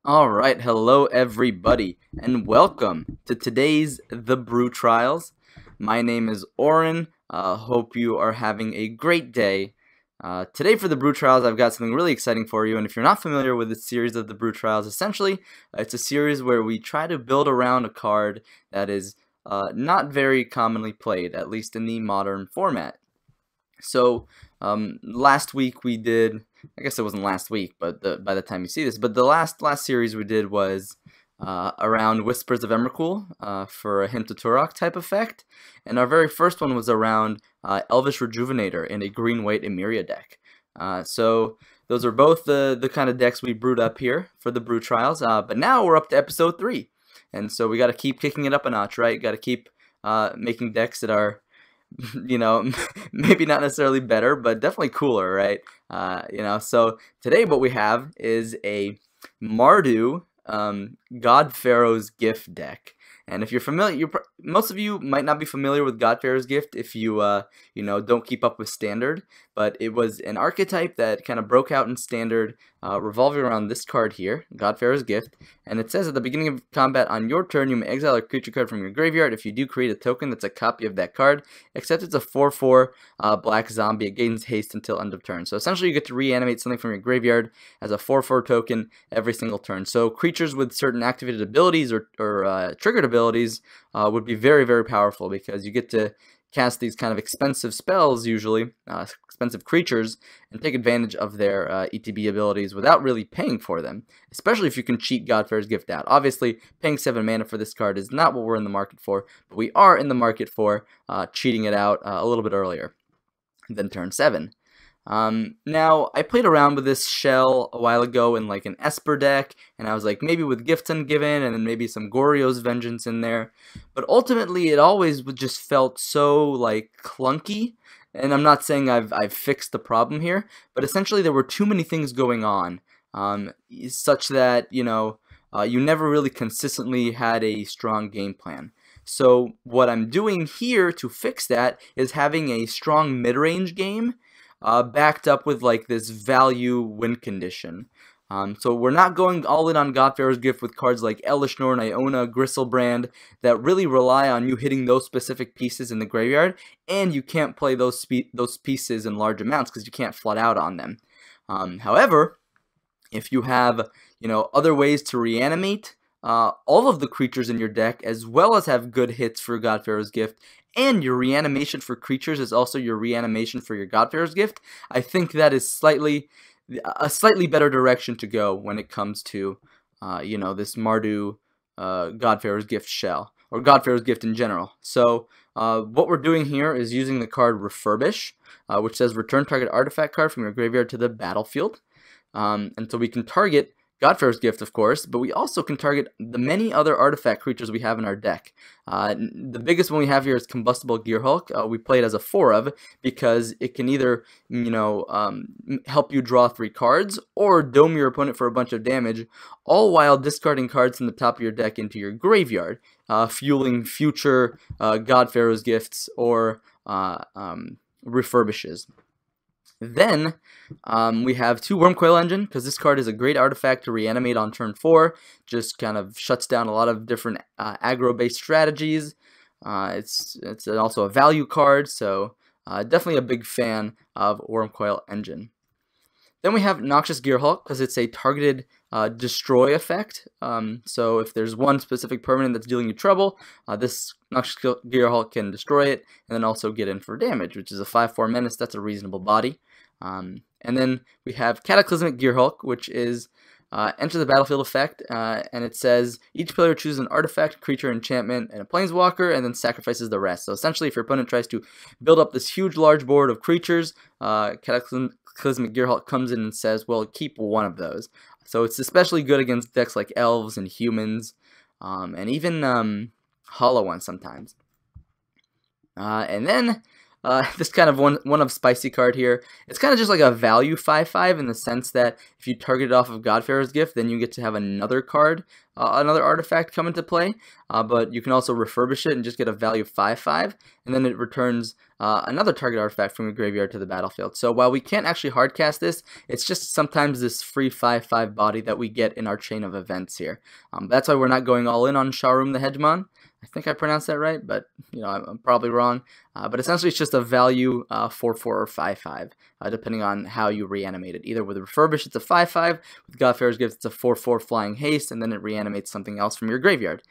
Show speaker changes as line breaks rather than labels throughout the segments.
Alright, hello everybody, and welcome to today's The Brew Trials. My name is Oren. Hope you are having a great day. Today for The Brew Trials, I've got something really exciting for you, and if you're not familiar with this series of The Brew Trials, essentially, it's a series where we try to build around a card that is not very commonly played, at least in the modern format. So, last week we did, I guess it wasn't last week, but by the time you see this, but the last series we did was around Whispers of Emrakul for a Hymn to Turok type effect, and our very first one was around Elvish Rejuvenator in a green-white Emeria deck. So those are both the kind of decks we brewed up here for the Brew Trials, but now we're up to episode 3, and so we got to keep kicking it up a notch, right? Got to keep making decks that are maybe not necessarily better, but definitely cooler, right? So today what we have is a Mardu God-Pharaoh's Gift deck. And if you're familiar, most of you might not be familiar with God-Pharaoh's Gift if you, don't keep up with Standard. But it was an archetype that kind of broke out in Standard, revolving around this card here, God-Pharaoh's Gift. And it says at the beginning of combat, on your turn, you may exile a creature card from your graveyard. If you do, create a token that's a copy of that card, except it's a 4/4 black zombie. It gains haste until end of turn. So essentially, you get to reanimate something from your graveyard as a 4/4 token every single turn. So creatures with certain activated abilities or triggered abilities would be very, very powerful because you get to cast these kind of expensive spells, usually expensive creatures, and take advantage of their ETB abilities without really paying for them, especially if you can cheat God-Pharaoh's Gift out. Obviously, paying 7 mana for this card is not what we're in the market for, but we are in the market for cheating it out a little bit earlier than turn 7. Now, I played around with this shell a while ago in like an Esper deck, and I was like, maybe with Gifts Ungiven, and then maybe some Goryo's Vengeance in there, but ultimately it always just felt so like clunky, and I'm not saying I've fixed the problem here, but essentially there were too many things going on, such that, you never really consistently had a strong game plan. So what I'm doing here to fix that is having a strong mid-range game, backed up with like this value win condition. So we're not going all in on God-Pharaoh's Gift with cards like Elish Norn, Iona, Gristlebrand that really rely on you hitting those specific pieces in the graveyard, and you can't play those pieces in large amounts because you can't flood out on them. However, if you have other ways to reanimate all of the creatures in your deck, as well as have good hits for God-Pharaoh's Gift, and your reanimation for creatures is also your reanimation for your God-Pharaoh's Gift, I think that is a slightly better direction to go when it comes to, this Mardu God-Pharaoh's Gift shell, or God-Pharaoh's Gift in general. So what we're doing here is using the card Refurbish, which says return target artifact card from your graveyard to the battlefield. And so we can target God-Pharaoh's Gift, of course, but we also can target the many other artifact creatures we have in our deck. The biggest one we have here is Combustible Gearhulk. We play it as a 4 of because it can either, help you draw 3 cards or dome your opponent for a bunch of damage, all while discarding cards from the top of your deck into your graveyard, fueling future God-Pharaoh's Gifts or refurbishes. Then we have 2 Wurmcoil Engine, because this card is a great artifact to reanimate on turn 4. Just kind of shuts down a lot of different aggro-based strategies. It's also a value card, so definitely a big fan of Wurmcoil Engine. Then we have Noxious Gearhulk, because it's a targeted destroy effect. So if there's one specific permanent that's dealing you trouble, this Noxious Gearhulk can destroy it, and then also get in for damage, which is a 5/4 menace. That's a reasonable body. And then we have Cataclysmic Gearhulk, which is enter the battlefield effect, and it says each player chooses an artifact, creature, enchantment, and a planeswalker, and then sacrifices the rest. So essentially, if your opponent tries to build up this huge, large board of creatures, Cataclysmic Gearhulk comes in and says, well, keep one of those. So it's especially good against decks like elves and humans, and even hollow ones sometimes. And then this kind of one of spicy card here. It's kind of just like a value 5/5 in the sense that if you target it off of God-Pharaoh's Gift, then you get to have another card, another artifact come into play. But you can also refurbish it and just get a value 5/5, and then it returns another target artifact from your graveyard to the battlefield. So while we can't actually hardcast this, it's just sometimes this free 5/5 body that we get in our chain of events here. That's why we're not going all in on Sharum the Hegemon. I think I pronounced that right, but I'm probably wrong. But essentially, it's just a value 4/4 or 5/5, depending on how you reanimate it. Either with Refurbish, it's a 5/5. With God-Pharaoh's Gift, it's a 4/4 flying haste, and then it reanimates something else from your graveyard.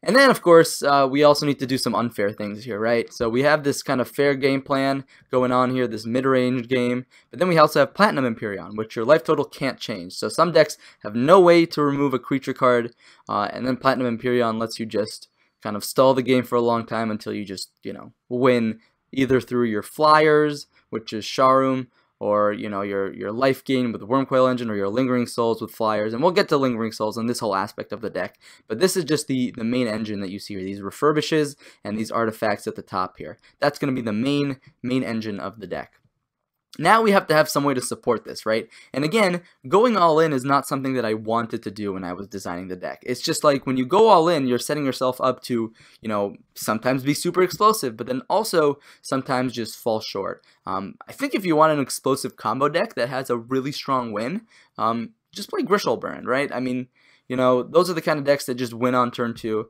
And then, of course, we also need to do some unfair things here, right? So we have this kind of fair game plan going on here, this mid-range game. But then we also have Platinum Empyrean, which your life total can't change. So some decks have no way to remove a creature card, and then Platinum Empyrean lets you just kind of stall the game for a long time until you just, win either through your flyers, which is Sharum, or your life gain with the Wormcoil Engine, or your Lingering Souls with flyers. And we'll get to Lingering Souls and this whole aspect of the deck. But this is just the main engine that you see here, these refurbishes and these artifacts at the top here. That's going to be the main engine of the deck. Now we have to have some way to support this, right? And again, going all in is not something that I wanted to do when I was designing the deck. It's just like when you go all in, you're setting yourself up to, sometimes be super explosive, but then also sometimes just fall short. I think if you want an explosive combo deck that has a really strong win, just play Griselbrand, right? I mean, those are the kind of decks that just win on turn 2.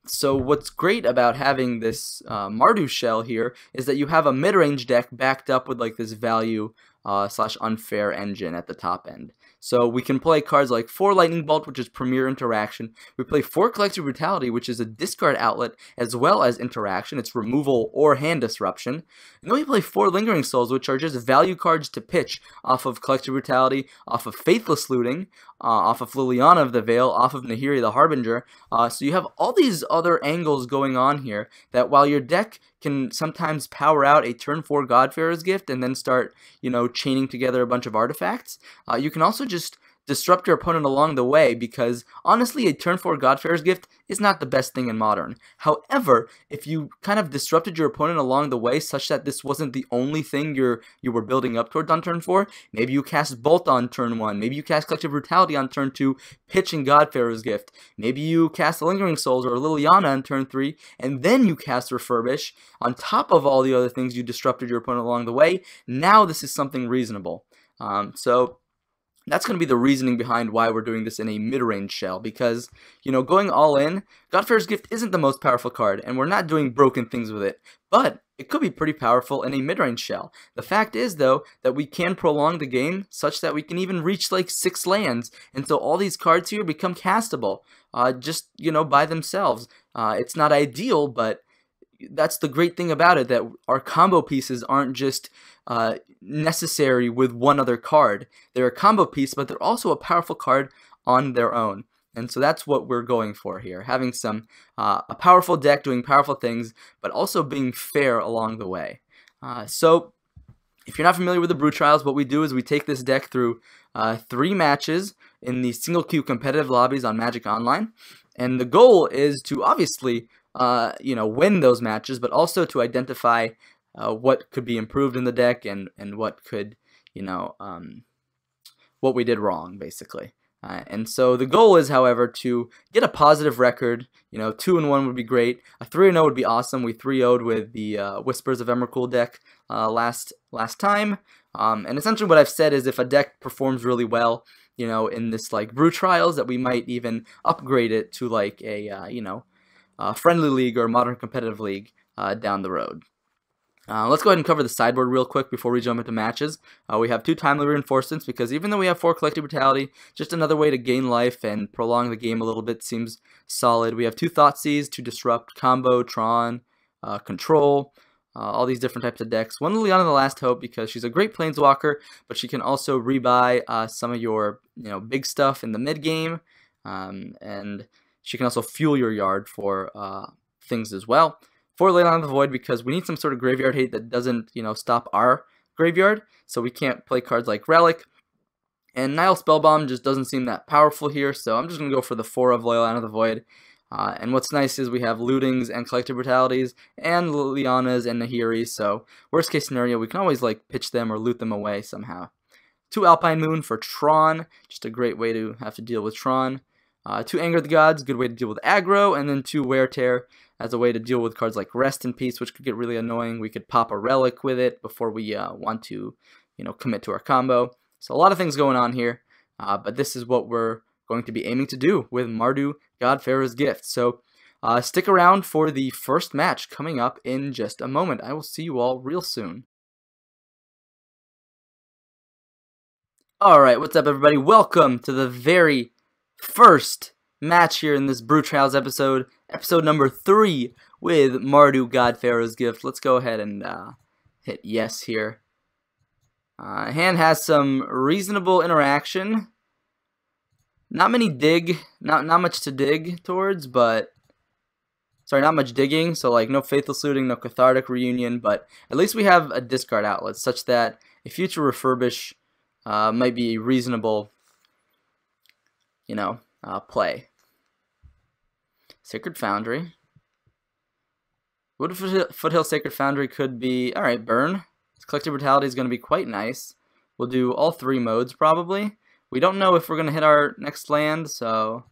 So what's great about having this Mardu shell here is that you have a mid-range deck backed up with like this value / unfair engine at the top end. So we can play cards like 4 Lightning Bolt, which is Premier Interaction. We play 4 Collective Brutality, which is a discard outlet as well as interaction. It's removal or hand disruption. And then we play 4 Lingering Souls, which are just value cards to pitch off of Collective Brutality, off of Faithless Looting, off of Liliana of the Veil, off of Nahiri the Harbinger. So you have all these other angles going on here that while your deck can sometimes power out a turn 4 God-Pharaoh's Gift and then start, chaining together a bunch of artifacts, you can also just disrupt your opponent along the way, because honestly a turn 4 God-Pharaoh's Gift is not the best thing in Modern. However, if you kind of disrupted your opponent along the way such that this wasn't the only thing you were building up towards on turn 4, maybe you cast Bolt on turn 1, maybe you cast Collective Brutality on turn 2, pitching God-Pharaoh's Gift, maybe you cast Lingering Souls or Liliana on turn 3, and then you cast Refurbish on top of all the other things you disrupted your opponent along the way. Now this is something reasonable. So that's going to be the reasoning behind why we're doing this in a mid-range shell, because, going all in, God-Pharaoh's Gift isn't the most powerful card, and we're not doing broken things with it, but it could be pretty powerful in a mid-range shell. The fact is, though, that we can prolong the game such that we can even reach like 6 lands, and so all these cards here become castable, just, by themselves. It's not ideal, but that's the great thing about it, that our combo pieces aren't just necessary with one other card. They're a combo piece, but they're also a powerful card on their own. And so that's what we're going for here, having some a powerful deck doing powerful things, but also being fair along the way. So if you're not familiar with the Brew Trials, what we do is we take this deck through 3 matches in the single queue competitive lobbies on Magic Online, and the goal is to obviously win those matches, but also to identify what could be improved in the deck and what could, what we did wrong, basically. And so the goal is, however, to get a positive record. 2-1 would be great. A 3-0 would be awesome. We 3-0'd with the Whispers of Emrakul deck last time. And essentially what I've said is if a deck performs really well, in this like Brew Trials, that we might even upgrade it to like a friendly league or modern competitive league down the road. Let's go ahead and cover the sideboard real quick before we jump into matches. We have 2 timely reinforcements, because even though we have 4 Collective Brutality, just another way to gain life and prolong the game a little bit seems solid. We have 2 Thoughtseize to disrupt combo, Tron, control, all these different types of decks. 1 Liliana the Last Hope, because she's a great planeswalker, but she can also rebuy some of your big stuff in the mid game, and she can also fuel your yard for things as well. 4 Leyline of the Void, because we need some sort of graveyard hate that doesn't, stop our graveyard, so we can't play cards like Relic. And Nile Spellbomb just doesn't seem that powerful here, so I'm just going to go for the 4 of Leyline of the Void. And what's nice is we have Lootings and Collective Brutalities and Lilianas and Nahiris, so worst case scenario, we can always like pitch them or loot them away somehow. 2 Alpine Moon for Tron, just a great way to have to deal with Tron. 2 Anger the Gods, good way to deal with aggro, and then 2 Wear Tear as a way to deal with cards like Rest in Peace, which could get really annoying. We could pop a Relic with it before we want to, commit to our combo. So a lot of things going on here, but this is what we're going to be aiming to do with Mardu God-Pharaoh's Gift. So stick around for the first match coming up in just a moment. I will see you all real soon. Alright, what's up everybody? Welcome to the very first match here in this Brew Trials episode number 3 with Mardu God-Pharaoh's Gift. Let's go ahead and hit yes here. Hand has some reasonable interaction. Not much to dig towards, but sorry, not much digging, so like no Faithless Looting, no Cathartic Reunion, but at least we have a discard outlet such that a future Refurbish might be a reasonable, play. Sacred Foundry. Wood Foothill Sacred Foundry could be, alright, burn. Collective Brutality is going to be quite nice. We'll do all 3 modes probably. We don't know if we're going to hit our next land, so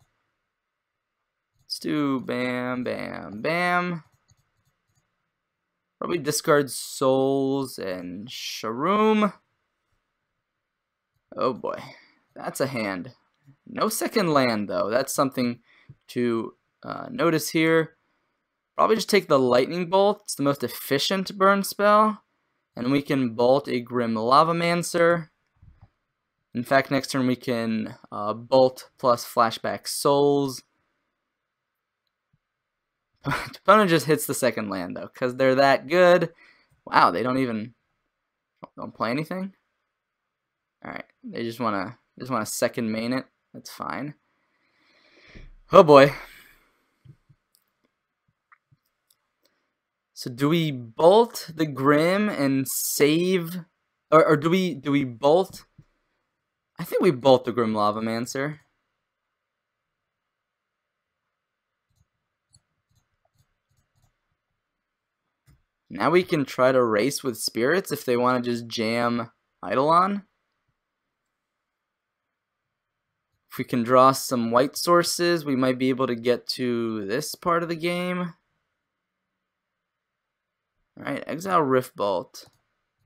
let's do bam, bam, bam. Probably discard Souls and Shroom. Oh boy, that's a hand. No second land though. That's something to notice here. Probably just take the Lightning Bolt. It's the most efficient burn spell. And we can bolt a Grim Lavamancer. In fact, next turn we can bolt plus flashback Souls. Opponent just hits the second land though, because they're that good. Wow, they don't play anything. All right, they just wanna second main it. That's fine. Oh boy. So do we bolt the Grim and save, or do we bolt? I think we bolt the Grim Lavamancer. Now we can try to race with spirits if they want to just jam Eidolon. If we can draw some white sources, we might be able to get to this part of the game. Alright, exile Riftbolt.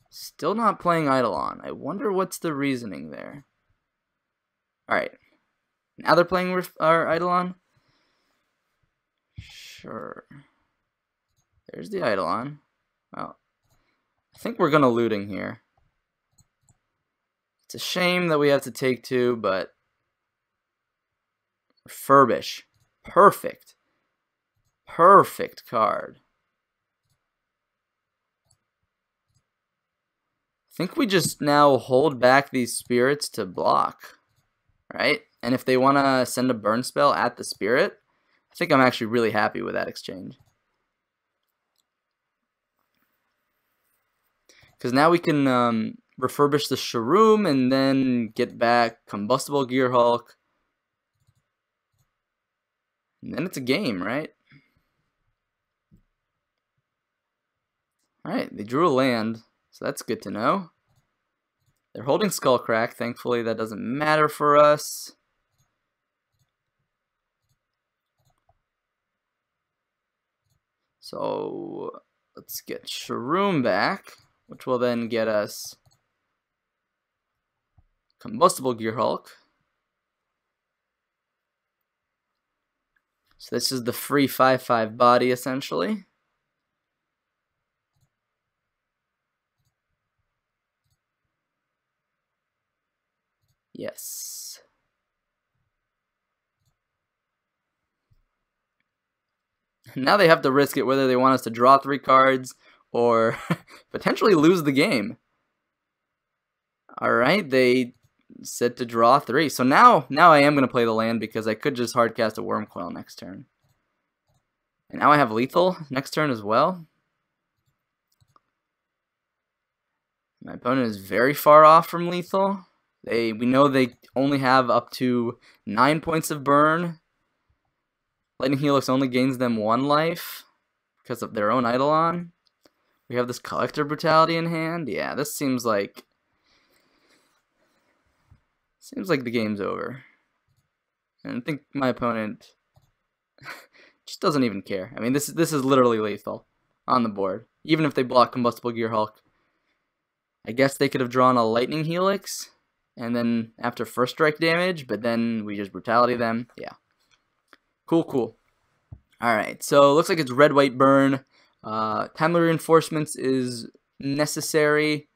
Still not playing Eidolon. I wonder what's the reasoning there. Alright. Now they're playing Eidolon? Sure. There's the Eidolon. Well, I think we're gonna looting here. It's a shame that we have to take 2, but Refurbish. Perfect. Perfect card. I think we just now hold back these spirits to block, right? And if they want to send a burn spell at the spirit, I think I'm actually really happy with that exchange. Because now we can refurbish the Shroom and then get back Combustible Gearhulk. And then it's a game, right? Alright, they drew a land. So that's good to know. They're holding Skullcrack. Thankfully, that doesn't matter for us. So let's get Shroom back, which will then get us Combustible Gearhulk. So this is the free 5/5 body, essentially. Yes. Now they have to risk it whether they want us to draw 3 cards or potentially lose the game. Alright, they said to draw 3. So now I am going to play the land because I could just hardcast a Wormcoil next turn. And now I have lethal next turn as well. My opponent is very far off from lethal. We know they only have up to 9 points of burn. Lightning Helix only gains them 1 life because of their own Eidolon. We have this Collector Brutality in hand. Yeah, this seems like the game's over. And I think my opponent just doesn't even care. I mean, this is literally lethal on the board. Even if they block Combustible Gearhulk. I guess they could have drawn a Lightning Helix, and then after first strike damage, but then we just Brutality them. Yeah. Cool, cool. Alright, so looks like it's red, white, burn. Timely Reinforcements is necessary.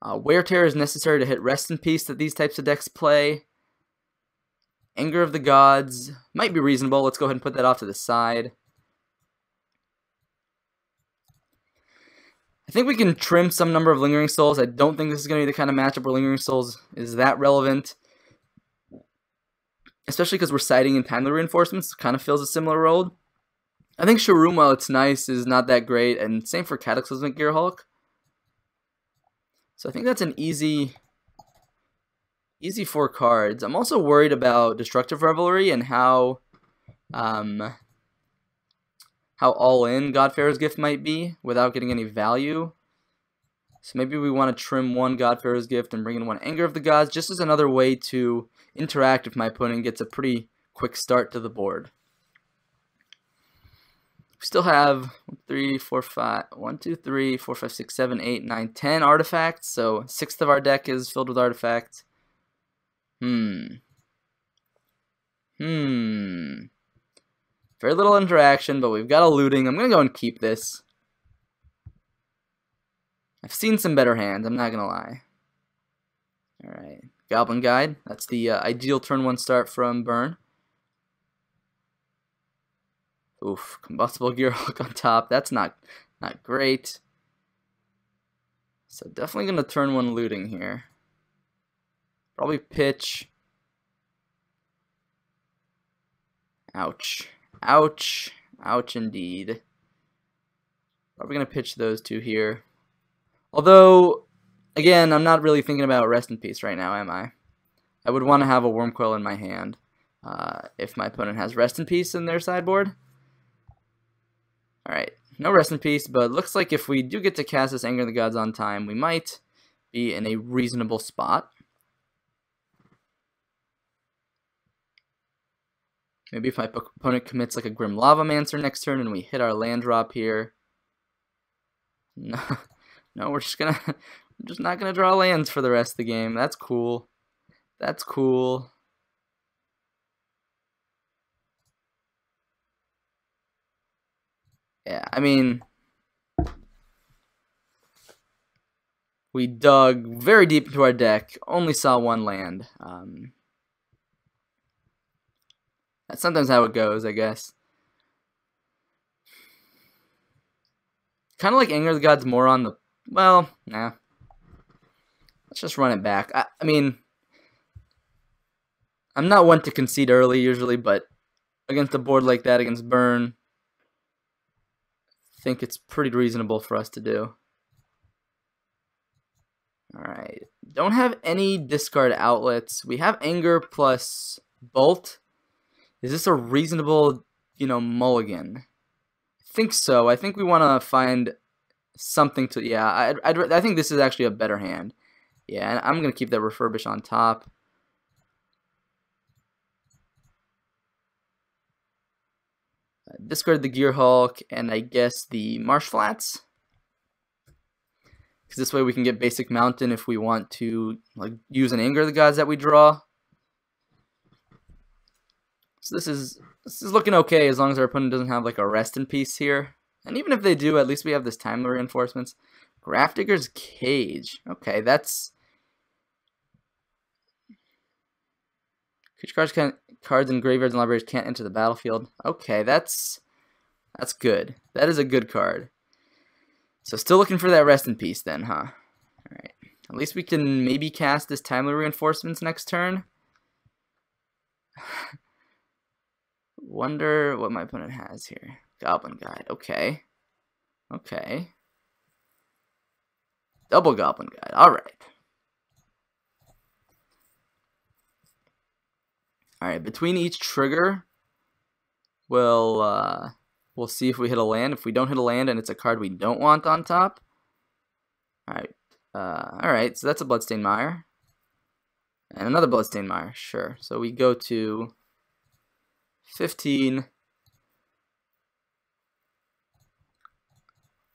Wear Tear is necessary to hit Rest in Peace that these types of decks play. Anger of the Gods might be reasonable. Let's go ahead and put that off to the side. I think we can trim some number of Lingering Souls. I don't think this is going to be the kind of matchup where Lingering Souls is that relevant. Especially because we're siding in Timely Reinforcements. It kind of fills a similar role. I think Sharoom, while it's nice, is not that great. And same for Cataclysmic Gearhulk. So I think that's an easy 4 cards. I'm also worried about Destructive Revelry and how all-in God-Pharaoh's Gift might be without getting any value. So maybe we want to trim 1 God-Pharaoh's Gift and bring in 1 Anger of the Gods, just as another way to interact if my opponent gets a pretty quick start to the board. We still have 1, 2, 3, 4, 5, 6, 7, 8, 9, 10 artifacts, so 1/6 of our deck is filled with artifacts. Very little interaction, but we've got a looting. I'm going to go and keep this. I've seen some better hands, I'm not going to lie. Alright, Goblin Guide. That's the ideal turn 1 start from Burn. Oof, Combustible Gearhulk on top. That's not great. So definitely going to turn 1 looting here. Probably pitch. Ouch. Ouch. Ouch indeed. Probably going to pitch those 2 here. Although, again, I'm not really thinking about Rest in Peace right now, am I? I would want to have a Wormcoil in my hand if my opponent has Rest in Peace in their sideboard. Alright, no Rest in Peace, but looks like if we do get to cast this Anger of the Gods on time, we might be in a reasonable spot. Maybe if my opponent commits like a Grim Lavamancer next turn and we hit our land drop here. No, we're just not gonna draw lands for the rest of the game. That's cool. That's cool. Yeah, I mean, we dug very deep into our deck, only saw 1 land. That's sometimes how it goes, I guess. Kind of like Anger of the Gods more on the... Well, nah. Let's just run it back. I mean, I'm not one to concede early usually, but against a board like that, against Burn, I think it's pretty reasonable for us to do. Alright. Don't have any discard outlets. We have Anger plus Bolt. Is this a reasonable, mulligan? I think so. I think we want to find something to... Yeah, I think this is actually a better hand. Yeah, and I'm going to keep that Refurbish on top. Discard the Gearhulk and I guess the Marsh Flats. Because this way we can get basic Mountain if we want to use an Anger of the Gods that we draw. So this is looking okay as long as our opponent doesn't have a Rest in Peace here. And even if they do, at least we have this Timely Reinforcements. Grafdigger's Cage. Okay, that's... Creature cards in graveyards and libraries can't enter the battlefield. Okay, that's good. That is a good card. So still looking for that Rest in Peace then, huh? Alright. At least we can maybe cast this Timely Reinforcements next turn. Wonder what my opponent has here. Goblin Guide. Okay. Okay. Double Goblin Guide. Alright. Alright, between each trigger, we'll see if we hit a land. If we don't hit a land and it's a card we don't want on top. Alright, so that's a Bloodstained Mire. And another Bloodstained Mire, sure. So we go to 15.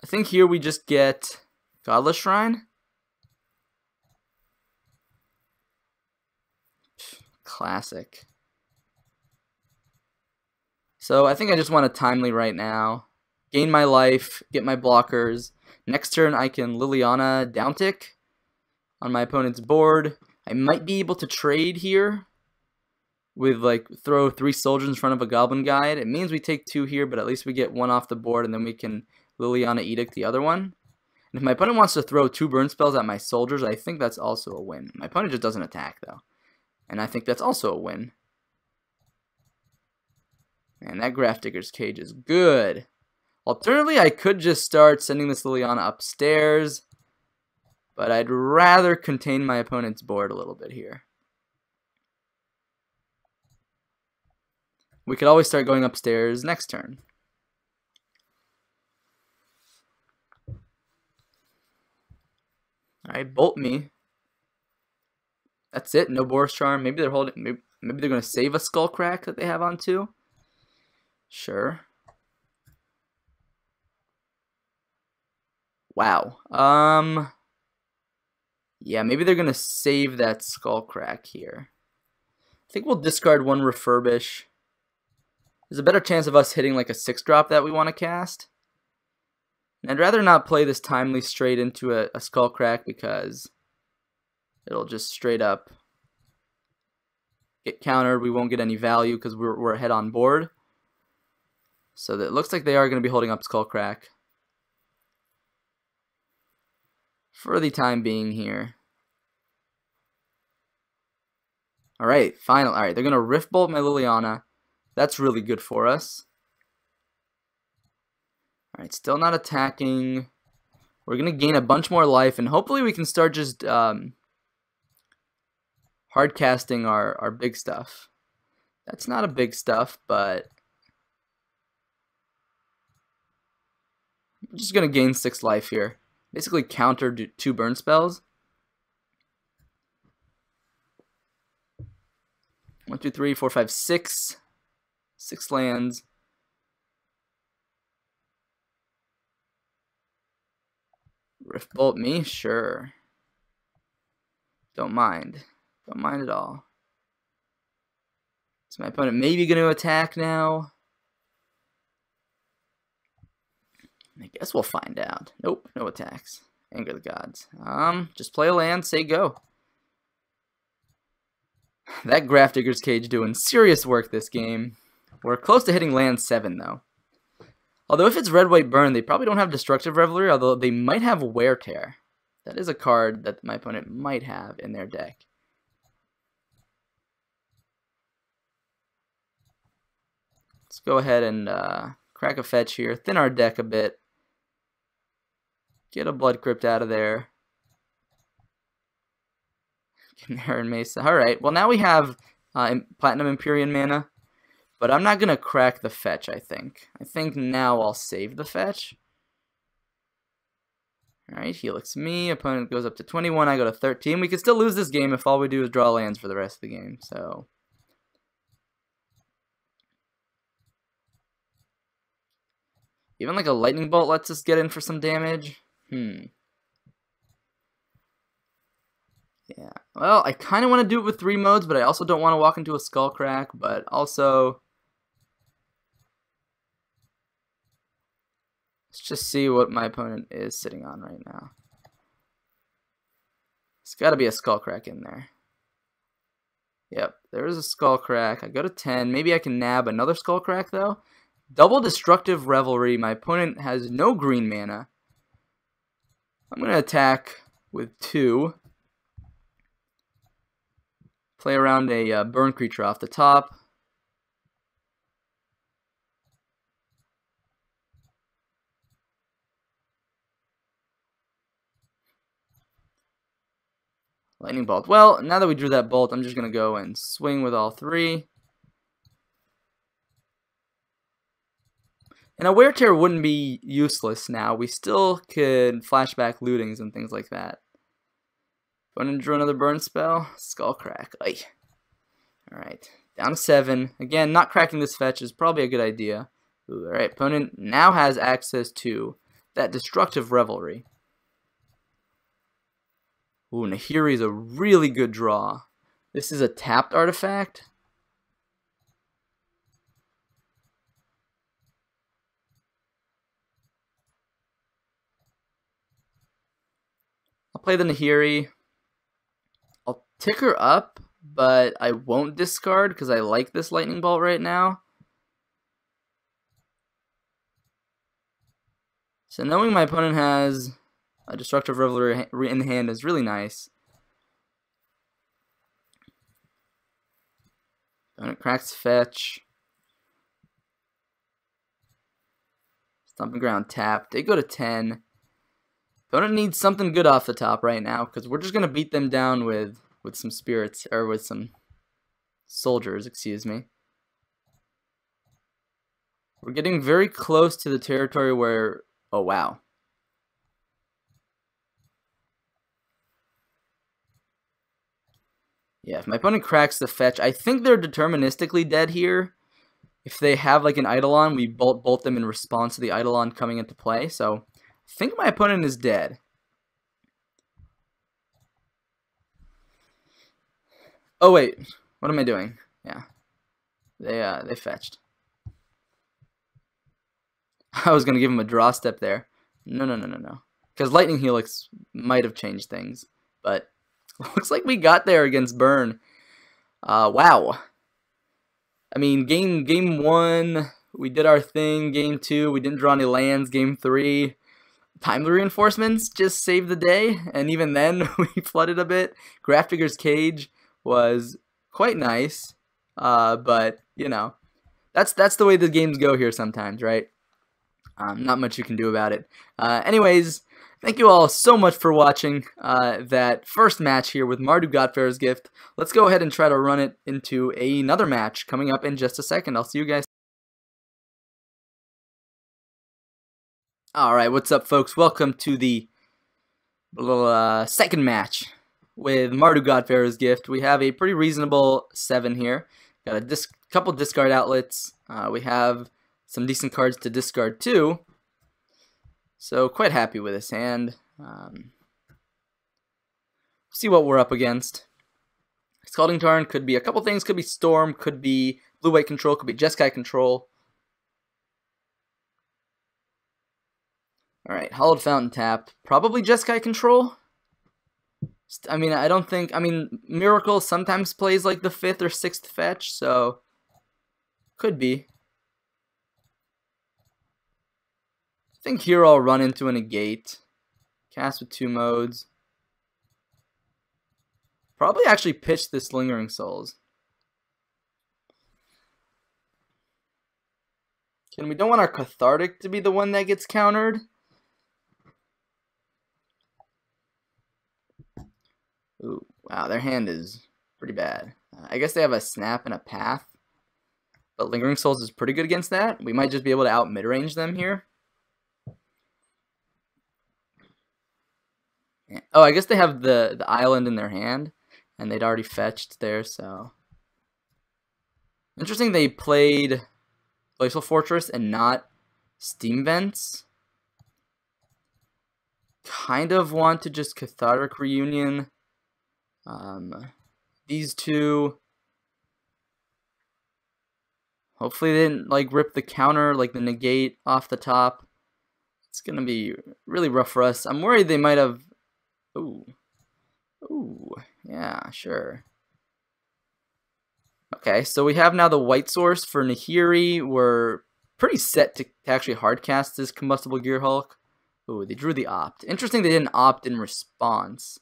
I think here we just get Godless Shrine. Classic. So I think I just want a Timely right now. Gain my life, get my blockers. Next turn I can Liliana downtick on my opponent's board. I might be able to trade here with like throw 3 soldiers in front of a Goblin Guide. It means we take 2 here, but at least we get 1 off the board and then we can Liliana Edict the other one. And if my opponent wants to throw 2 burn spells at my soldiers, I think that's also a win. My opponent just doesn't attack though. And I think that's also a win. And that Grafdigger's Cage is good. Alternatively, I could just start sending this Liliana upstairs, but I'd rather contain my opponent's board a little bit here. We could always start going upstairs next turn. Alright, bolt me. That's it, no Boris Charm. Maybe they're holding. Maybe they're gonna save a Skullcrack that they have on 2. Sure. Wow. Yeah, maybe they're gonna save that Skullcrack here. I think we'll discard 1 Refurbish. There's a better chance of us hitting like a 6-drop that we want to cast. And I'd rather not play this Timely straight into a Skullcrack because it'll just straight up get countered. We won't get any value because we're ahead on board. So that it looks like they are going to be holding up Skullcrack for the time being here. Alright, final. Alright, they're going to Rift Bolt my Liliana. That's really good for us. Alright, still not attacking. We're going to gain a bunch more life, and hopefully we can start just hard casting our big stuff. That's not a big stuff, but I'm just going to gain 6 life here. Basically counter 2 burn spells. 1, 2, 3, 4, 5, 6. 6 lands. Rift Bolt me? Sure. Don't mind. Don't mind at all. Is my opponent maybe going to attack now? I guess we'll find out. Nope, no attacks. Anger the Gods. Just play a land, say go. That Grafdigger's Cage doing serious work this game. We're close to hitting land 7 though. Although if it's red-white burn, they probably don't have Destructive Revelry, although they might have Wear Tear. That is a card that my opponent might have in their deck. Let's go ahead and crack a fetch here, thin our deck a bit. Get a Blood Crypt out of there. Canary and Mesa. Alright, well now we have Platinum Empyrean mana. But I'm not going to crack the fetch, I think. I think now I'll save the fetch. Alright, Helix me. Opponent goes up to 21. I go to 13. We can still lose this game if all we do is draw lands for the rest of the game. So even like a Lightning Bolt lets us get in for some damage. Yeah. Well, I kind of want to do it with 3 modes, but I also don't want to walk into a Skullcrack. But also, let's just see what my opponent is sitting on right now. It's got to be a Skullcrack in there. Yep, there is a Skullcrack. I go to 10. Maybe I can nab another Skullcrack, though. Double Destructive Revelry. My opponent has no green mana. I'm going to attack with 2. Play around a burn creature off the top. Lightning Bolt. Well, now that we drew that bolt, I'm just going to go and swing with all 3. And a wear tear wouldn't be useless now. We still could flashback lootings and things like that. Opponent drew another burn spell. Skull crack. Ay. Alright. Down to 7. Again, not cracking this fetch is probably a good idea. Alright, opponent now has access to that Destructive Revelry. Ooh, Nahiri is a really good draw. This is a tapped artifact. I'll play the Nahiri. I'll tick her up, but I won't discard because I like this Lightning Bolt right now. So knowing my opponent has a Destructive Revelry in hand is really nice. Opponent cracks fetch. Stomping Ground tap. They go to 10. Opponent needs something good off the top right now because we're just going to beat them down with some spirits, or with some soldiers, excuse me. We're getting very close to the territory where, oh wow. Yeah, if my opponent cracks the fetch, I think they're deterministically dead here. If they have like an Eidolon, we bolt them in response to the Eidolon coming into play. So I think my opponent is dead. Oh wait, what am I doing? Yeah, they fetched. I was gonna give him a draw step there. No. Because Lightning Helix might have changed things, but looks like we got there against Burn. Wow. I mean, game 1, we did our thing. Game 2, we didn't draw any lands. Game 3, Timely Reinforcements just saved the day, and even then we flooded a bit. Grafdigger's Cage was quite nice, but you know, that's the way the games go here sometimes, right? Not much you can do about it. Anyways, thank you all so much for watching that first match here with Mardu God-Pharaoh's Gift. Let's go ahead and try to run it into another match coming up in just a second. I'll see you guys. Alright, what's up, folks? Welcome to the second match with Mardu God-Pharaoh's Gift. We have a pretty reasonable 7 here. Got a couple discard outlets. We have some decent cards to discard too. So quite happy with this hand. See what we're up against. Scalding Tarn could be a couple things. Could be Storm, could be blue-white control, could be Jeskai control. Alright, Hollowed Fountain tapped. Probably Jeskai control. I mean, I don't think... I mean, Miracle sometimes plays like the 5th or 6th fetch, so... Could be. I think here I'll run into a negate. Cast with 2 modes. Probably actually pitch this Lingering Souls. And we don't want our Cathartic to be the one that gets countered. Ooh, wow, their hand is pretty bad. I guess they have a Snap and a Path. But Lingering Souls is pretty good against that. We might just be able to out mid-range them here. Yeah. Oh, I guess they have the island in their hand. And they'd already fetched there, so... Interesting they played Glacial Fortress and not Steam Vents. Kind of want to just Cathartic Reunion. These two... Hopefully they didn't like rip the counter, like the negate off the top. It's going to be really rough for us. I'm worried they might have... Ooh, yeah, sure. Okay, so we have now the white source for Nahiri. We're pretty set to actually hardcast this Combustible Gear Hulk. Ooh, they drew the opt. Interesting they didn't opt in response.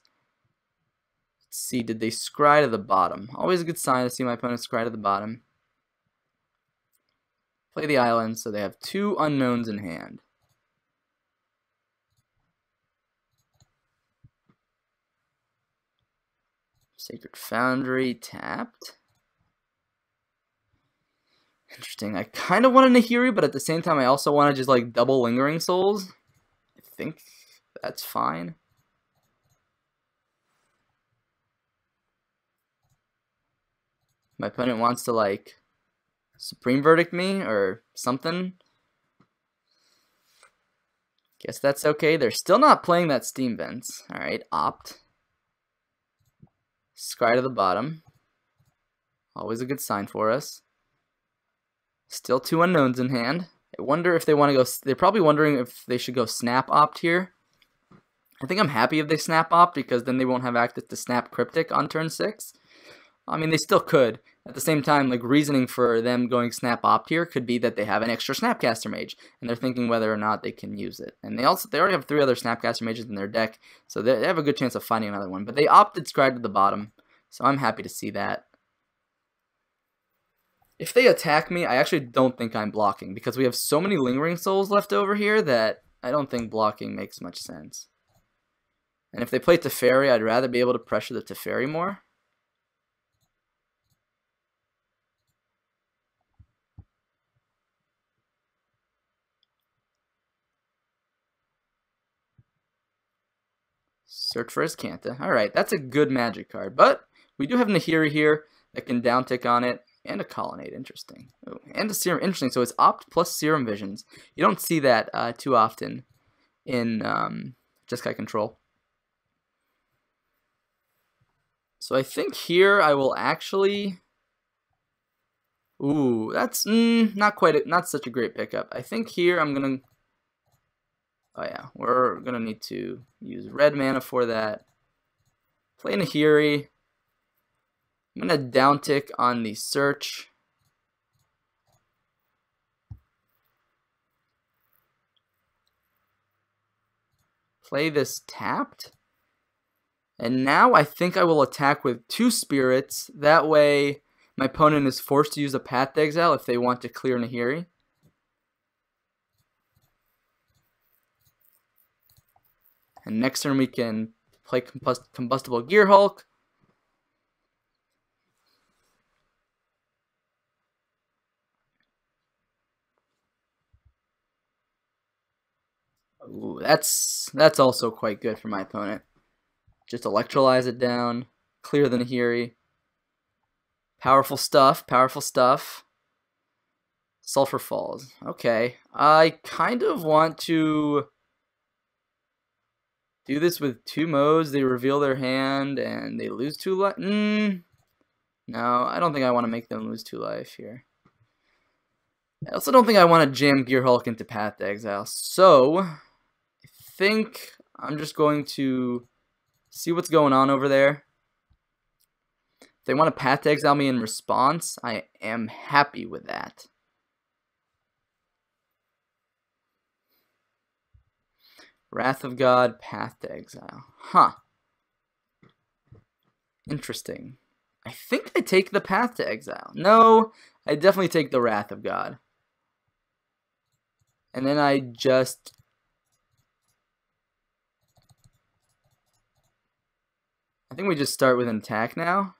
Let's see, did they scry to the bottom? Always a good sign to see my opponent scry to the bottom. Play the island, so they have 2 unknowns in hand. Sacred Foundry tapped. Interesting. I kind of want a Nahiri, but at the same time, I also want to just like double Lingering Souls. I think that's fine. My opponent wants to like Supreme Verdict me or something. Guess that's okay. They're still not playing that Steam Vents. Alright, opt. Scry to the bottom. Always a good sign for us. Still 2 unknowns in hand. I wonder if they want to go... They're probably wondering if they should go snap opt here. I think I'm happy if they snap opt because then they won't have access to snap Cryptic on turn 6. I mean, they still could. At the same time, like reasoning for them going snap opt here could be that they have an extra Snapcaster Mage, and they're thinking whether or not they can use it. And they already have 3 other Snapcaster Mages in their deck, so they have a good chance of finding another one. But they opted Scribe to the bottom, so I'm happy to see that. If they attack me, I actually don't think I'm blocking, because we have so many Lingering Souls left over here that I don't think blocking makes much sense. And if they play Teferi, I'd rather be able to pressure the Teferi more. Search for his Kanta. Alright, that's a good magic card. But we do have Nahiri here that can downtick on it. And a Colonnade. Interesting. Oh, and a Serum. Interesting. So it's opt plus Serum Visions. You don't see that too often in Jeskai control. So I think here I will actually... Ooh, that's not such a great pickup. I think here I'm going to... Oh yeah, we're going to need to use red mana for that. Play Nahiri. I'm going to downtick on the search. Play this tapped. And now I think I will attack with 2 spirits. That way my opponent is forced to use a Path to Exile if they want to clear Nahiri. And next turn we can play Combustible Gear Hulk. Ooh, that's also quite good for my opponent. Just electrolyze it down, clear the Nahiri. Powerful stuff, powerful stuff. Sulfur Falls. Okay, I kind of want to do this with 2 modes. They reveal their hand and they lose 2 life. No, I don't think I want to make them lose 2 life here. I also don't think I want to jam Gear Hulk into Path to Exile. So, I think I'm just going to see what's going on over there. If they want to Path to Exile me in response, I am happy with that. Wrath of God, Path to Exile. Huh. Interesting. I think I take the Path to Exile. No, I definitely take the Wrath of God. And then I just... I think we just start with an attack now.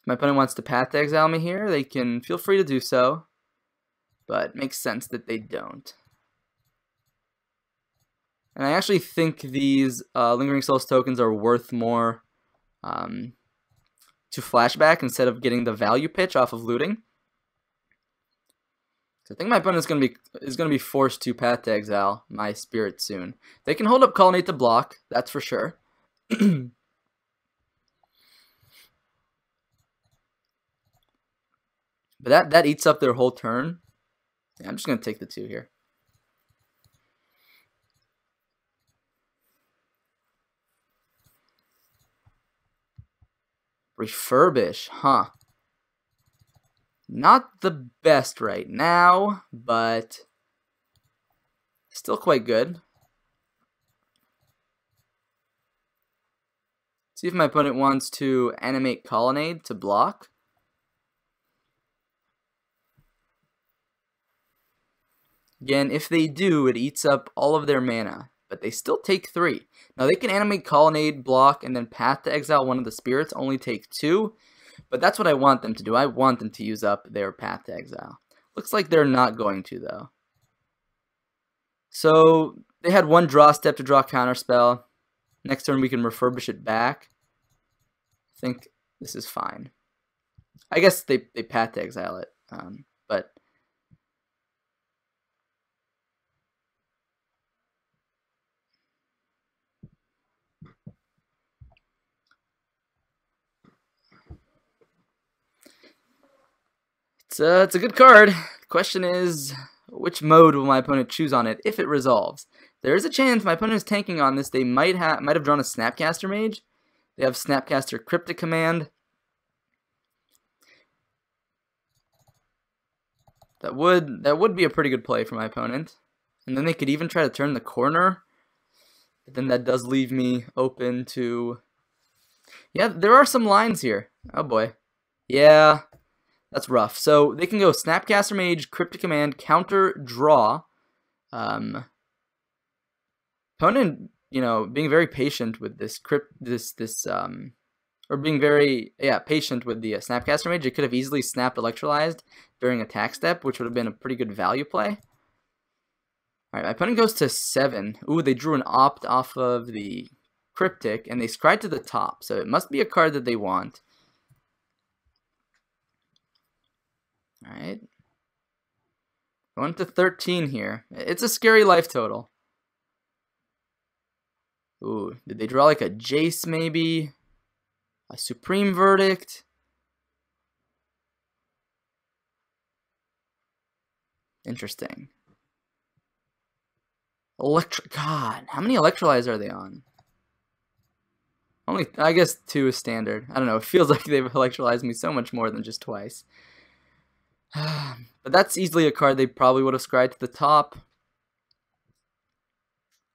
If my opponent wants to Path to Exile me here, they can feel free to do so. But it makes sense that they don't. And I actually think these Lingering Souls tokens are worth more to flashback instead of getting the value pitch off of looting. So I think my opponent is gonna be forced to Path to Exile my spirit soon. They can hold up Colonnade to block, that's for sure. But that eats up their whole turn. Yeah, I'm just gonna take the 2 here. Refurbish, huh? Not the best right now, but still quite good. See if my opponent wants to animate Colonnade to block. Again, if they do, it eats up all of their mana. but they still take 3. Now they can animate Colonnade, block, and then Path to Exile one of the spirits, only take 2. But that's what I want them to do. I want them to use up their Path to Exile. Looks like they're not going to, though. So they had 1 draw step to draw Counterspell. Next turn we can Refurbish it back. I think this is fine. I guess they Path to Exile it, but... It's a good card. Question is, which mode will my opponent choose on it if it resolves? There is a chance my opponent is tanking on this. They might have drawn a Snapcaster Mage. They have Snapcaster Cryptic Command. That would be a pretty good play for my opponent. And then they could even try to turn the corner. But then that does leave me open to... Yeah, there are some lines here. Oh boy. Yeah, that's rough. So they can go Snapcaster Mage, Cryptic Command, counter, draw. Opponent, being very patient with this or being very patient with the Snapcaster Mage. It could have easily snapped Electrolyzed during attack step, which would have been a pretty good value play. All right, my opponent goes to 7. Ooh, they drew an opt off of the Cryptic, and they scryed to the top, so it must be a card that they want. All right. Going to 13 here. It's a scary life total. Ooh, did they draw like a Jace maybe? A Supreme Verdict? Interesting. God, how many Electrolyzes are they on? Only, I guess 2 is standard. I don't know, it feels like they've Electrolyzed me so much more than just twice. But that's easily a card they probably would have scryed to the top.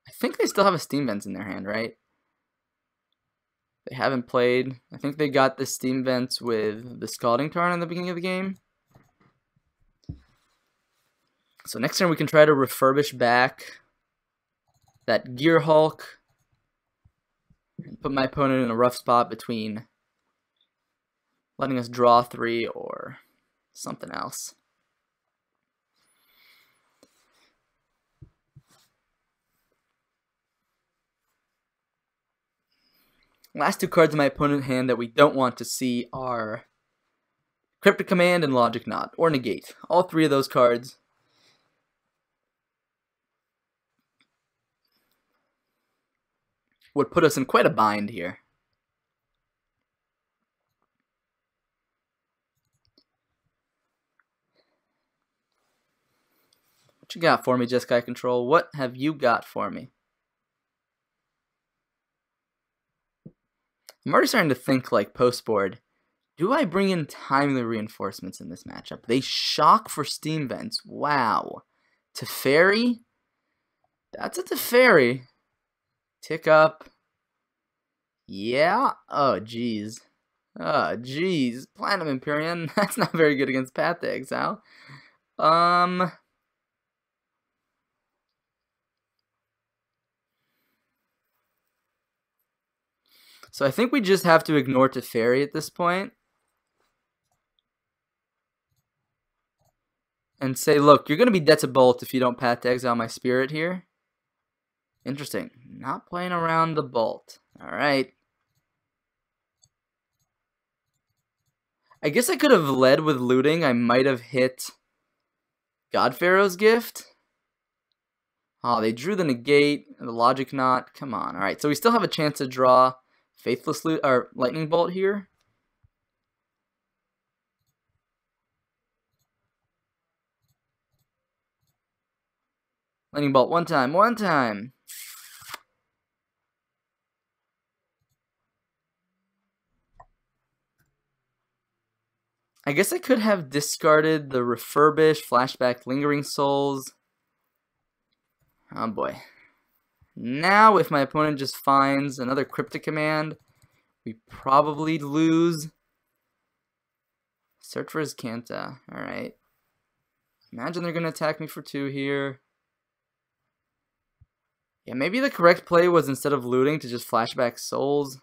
I think they still have a Steam Vents in their hand, right? They haven't played. I think they got the Steam Vents with the Scalding Tarn in the beginning of the game. So next turn we can try to Refurbish back that Gear Hulk. Put my opponent in a rough spot between letting us draw 3 or something else. Last 2 cards in my opponent's hand that we don't want to see are Cryptic Command and Logic Knot, or Negate. All 3 of those cards would put us in quite a bind here. What you got for me, Jeskai Control? What have you got for me? I'm already starting to think, like, post-board. Do I bring in Timely Reinforcements in this matchup? They shock for Steam Vents. Wow. Teferi? That's a Teferi. Tick up. Yeah. Oh, jeez. Oh, jeez. Platinum Empyrean. That's not very good against Path to Exile. So I think we just have to ignore Teferi at this point. And say, look, you're going to be dead to Bolt if you don't Path to Exile my Spirit here. Interesting. Not playing around the Bolt. Alright. I guess I could have led with looting. I might have hit God-Pharaoh's Gift. Oh, they drew the Negate, the Logic Knot. Come on. Alright, so we still have a chance to draw Faithless Looting or Lightning Bolt here. Lightning Bolt one time. I guess I could have discarded the Refurbish, Flashback, Lingering Souls. Oh boy. Now, if my opponent just finds another Cryptic Command, we probably lose. Search for his Kanta. Alright. Imagine they're going to attack me for 2 here. Yeah, maybe the correct play was instead of looting to just flashback souls.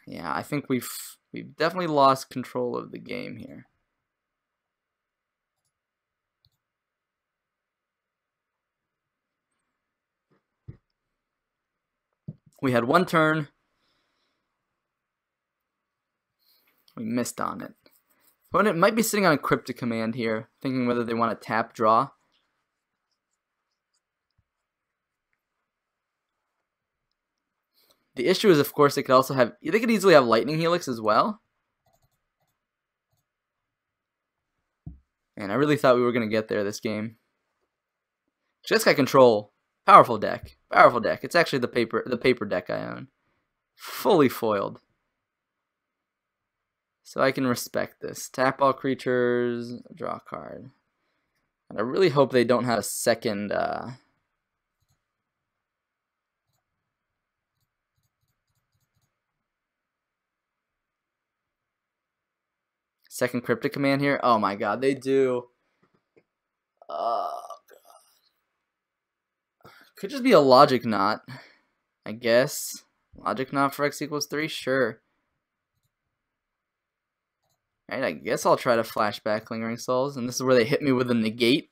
Yeah, I think we've definitely lost control of the game here. We had one turn. We missed on it. Opponent might be sitting on a cryptic command here, thinking whether they want to tap draw. The issue is, of course, they could also have. They could easily have Lightning Helix as well. And I really thought we were gonna get there this game. Jeskai control, powerful deck, powerful deck. It's actually the paper deck I own, fully foiled. So I can respect this. Tap all creatures, draw a card. And I really hope they don't have a second. Second cryptic command here. Oh my god, they do. Oh god. Could just be a logic knot, I guess. Logic knot for x equals 3, sure. Alright, I guess I'll try to flashback Lingering Souls, and this is where they hit me with a negate.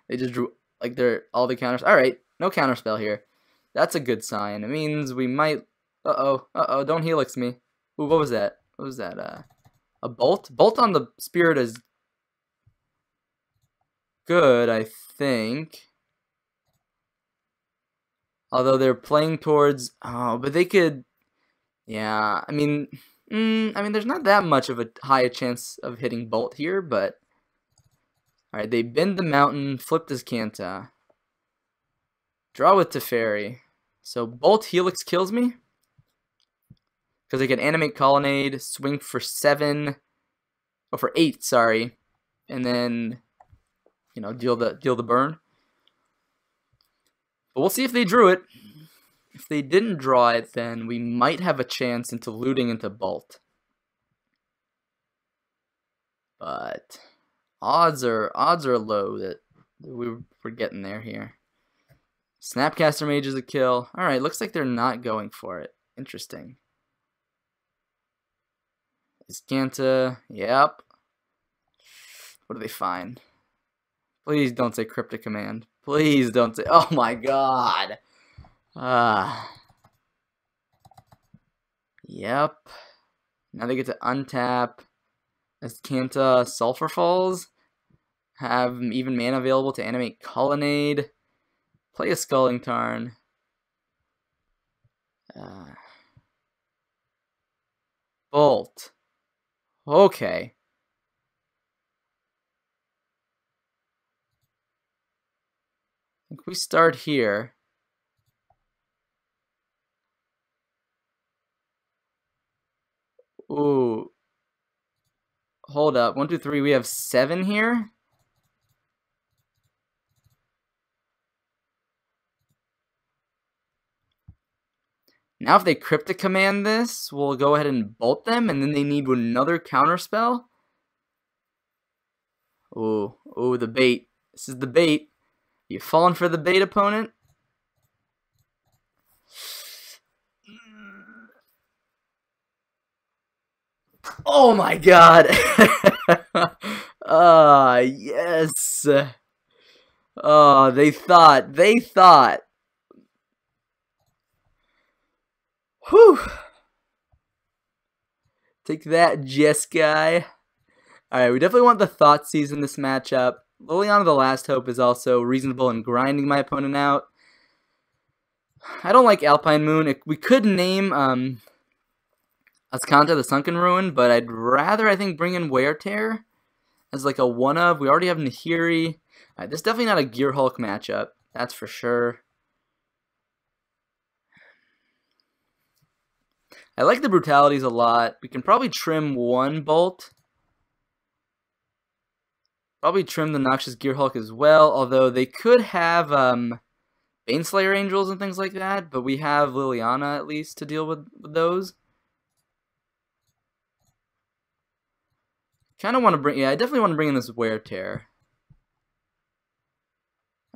They just drew like they're all the counters. Alright, no counterspell here. That's a good sign. It means we might. Uh-oh, don't helix me. Ooh, what was that? What was that? A bolt? Bolt on the spirit is good, I think. Although they're playing towards. Oh, but they could. Yeah, I mean, there's not that much of a high chance of hitting bolt here, but. Alright, they bend the mountain, flip this Canta. Draw with Teferi. So bolt helix kills me. Because they can animate Colonnade, swing for 7. Oh, for 8, sorry. And then, you know, deal the burn. But we'll see if they drew it. If they didn't draw it, then we might have a chance into looting into bolt. But odds are low that we're getting there here. Snapcaster Mage is a kill. Alright, looks like they're not going for it. Interesting. Iskanta, yep. What do they find? Please don't say Cryptic Command. Please don't say. Oh my god. Yep. Now they get to untap. Iskanta, Sulfur Falls. Have even mana available to animate Colonnade. Play a Sculling Tarn. Bolt. Okay. I think we start here. Ooh. Hold up. 1, 2, 3. We have 7 here. Now if they Cryptic Command this, we'll go ahead and bolt them, and then they need another counterspell. Ooh, the bait. This is the bait. You falling for the bait, opponent? Oh my god! Yes! Oh, they thought. Whew! Take that, Jeskai. Alright, we definitely want the Thoughtseize in this matchup. Liliana the Last Hope is also reasonable in grinding my opponent out. I don't like Alpine Moon. We could name Iskanta the Sunken Ruin, but I'd rather, I think, bring in Wear Tear as like a one-of. We already have Nahiri. Alright, this is definitely not a Gear Hulk matchup. That's for sure. I like the brutalities a lot. We can probably trim one bolt. Probably trim the Noxious Gear Hulk as well, although they could have Baneslayer Angels and things like that, but we have Liliana at least to deal with those. Kind of want to bring, yeah, I definitely want to bring in this Wear Tear.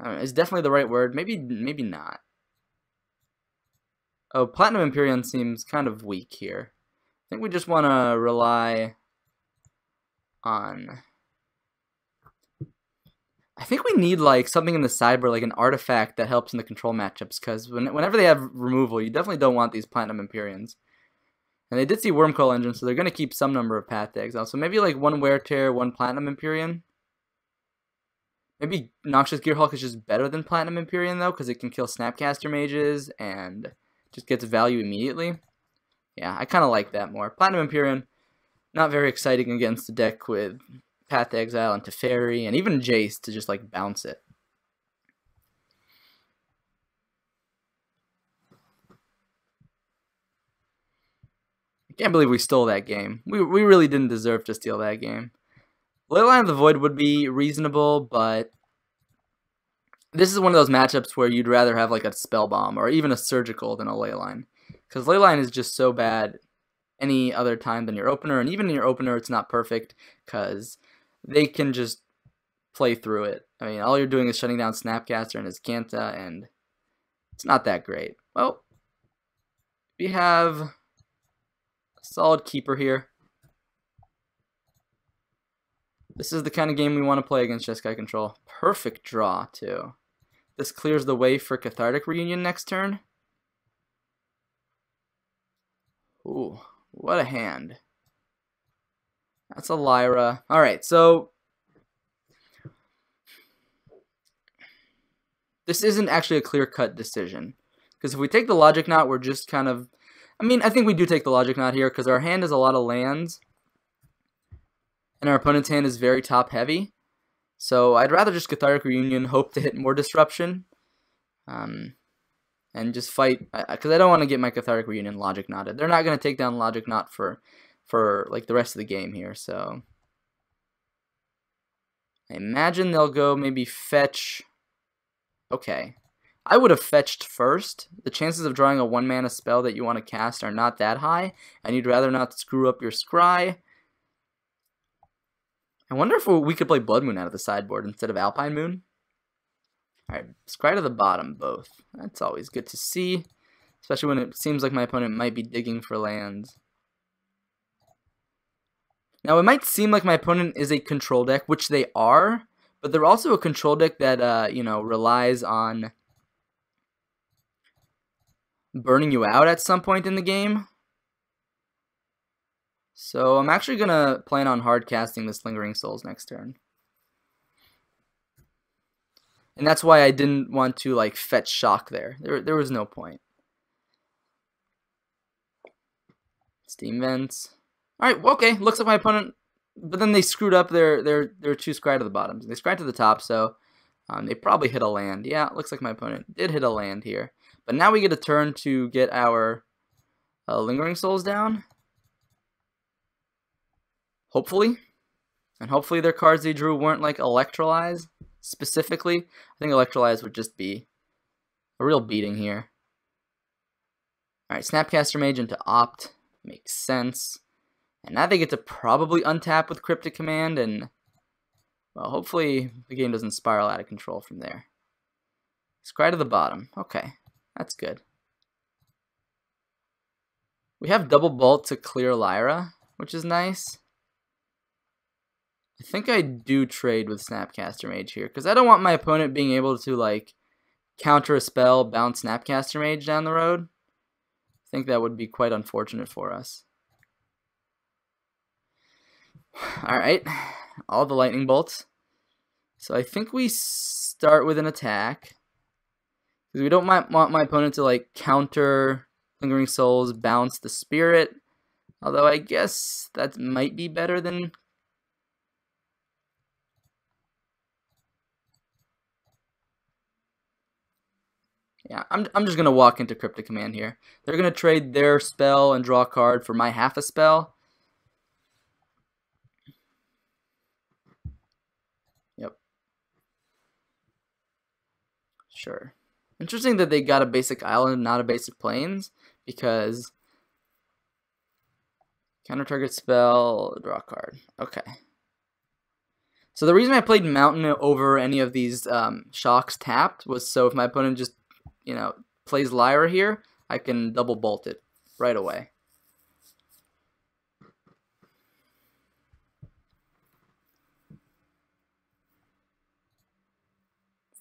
Is definitely the right word. Maybe not. Oh, Platinum Empyrean seems kind of weak here. I think we just want to rely on... I think we need like something in the sideboard, like an artifact that helps in the control matchups, because whenever they have removal, you definitely don't want these Platinum Empyreans. And they did see Wormcoil Engine, so they're going to keep some number of Path to Exile. So maybe like one Wear Tear, one Platinum Empyrean. Maybe Noxious Gearhulk is just better than Platinum Empyrean, though, because it can kill Snapcaster Mages and just gets value immediately. Yeah, I kind of like that more. Platinum Empyrean, not very exciting against the deck with Path to Exile and Teferi, and even Jace to just like bounce it. I can't believe we stole that game. We really didn't deserve to steal that game. Leyline of the Void would be reasonable, but this is one of those matchups where you'd rather have like a Spell Bomb or even a Surgical than a Leyline. Because Leyline is just so bad any other time than your opener, and even in your opener it's not perfect because they can just play through it. I mean, all you're doing is shutting down Snapcaster and his Kanta, and it's not that great. Well, we have a solid keeper here. This is the kind of game we want to play against Jeskai control. Perfect draw, too. This clears the way for Cathartic Reunion next turn. Ooh, what a hand. That's a Lyra. Alright, so this isn't actually a clear-cut decision. Because if we take the Logic Knot, we're just kind of... I mean, I think we do take the Logic Knot here, because our hand has a lot of lands. And our opponent's hand is very top-heavy. So I'd rather just Cathartic Reunion, hope to hit more Disruption. And just fight, because I don't want to get my Cathartic Reunion Logic Knotted. They're not going to take down Logic Knot for like the rest of the game here, so I imagine they'll go maybe fetch. Okay, I would have fetched first. The chances of drawing a 1-mana spell that you want to cast are not that high, and you'd rather not screw up your Scry. I wonder if we could play Blood Moon out of the sideboard instead of Alpine Moon. Alright, Scry to the bottom, both. That's always good to see, especially when it seems like my opponent might be digging for lands. Now, it might seem like my opponent is a control deck, which they are, but they're also a control deck that, you know, relies on burning you out at some point in the game. So I'm actually going to plan on hard casting this Lingering Souls next turn. And that's why I didn't want to like fetch Shock there. There was no point. Steam Vents. Alright, well, okay, looks like my opponent, but then they screwed up their 2 Scry to the bottom. They Scry to the top, so they probably hit a land. Yeah, looks like my opponent did hit a land here. But now we get a turn to get our Lingering Souls down. Hopefully. And hopefully their cards they drew weren't like Electrolyze, specifically. I think Electrolyze would just be a real beating here. Alright, Snapcaster Mage into Opt. Makes sense. And now they get to probably untap with Cryptic Command, and, well, hopefully the game doesn't spiral out of control from there. Scry to the bottom. Okay, that's good. We have Double Bolt to clear Lyra, which is nice. I think I do trade with Snapcaster Mage here, because I don't want my opponent being able to, like, counter a spell, bounce Snapcaster Mage down the road. I think that would be quite unfortunate for us. Alright, all the lightning bolts. So I think we start with an attack. Because we don't want my opponent to like counter Lingering Souls, bounce the Spirit. Although I guess that might be better than... Yeah, I'm just going to walk into Cryptic Command here. They're going to trade their spell and draw a card for my half a spell. Yep. Sure. Interesting that they got a basic island and not a basic plains, because counter target spell, draw a card. Okay. So the reason I played Mountain over any of these shocks tapped was so if my opponent just, plays Lyra here, I can double bolt it right away.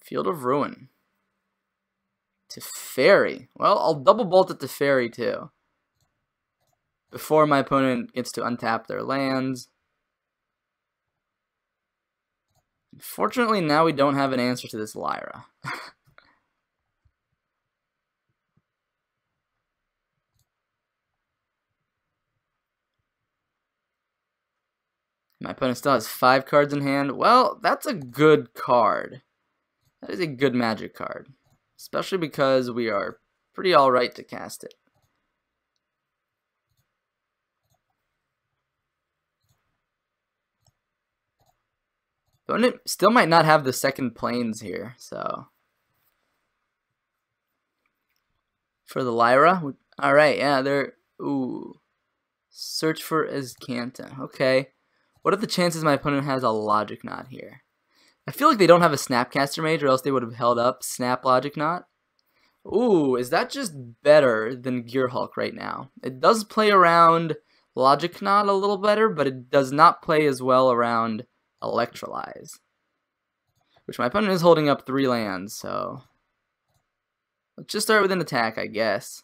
Field of Ruin. Teferi. Well, I'll double bolt it to Teferi too. Before my opponent gets to untap their lands. Unfortunately, now we don't have an answer to this Lyra. My opponent still has 5 cards in hand. Well, that's a good card. That is a good magic card. Especially because we are pretty alright to cast it. Opponent still might not have the second planes here, so. For the Lyra? Alright, yeah, they're. Ooh. Search for Azcanta. Okay. What are the chances my opponent has a Logic Knot here? I feel like they don't have a Snapcaster Mage, or else they would have held up Snap Logic Knot. Ooh, is that just better than Gear Hulk right now? It does play around Logic Knot a little better, but it does not play as well around Electrolyze. Which my opponent is holding up 3 lands, so. Let's just start with an attack, I guess.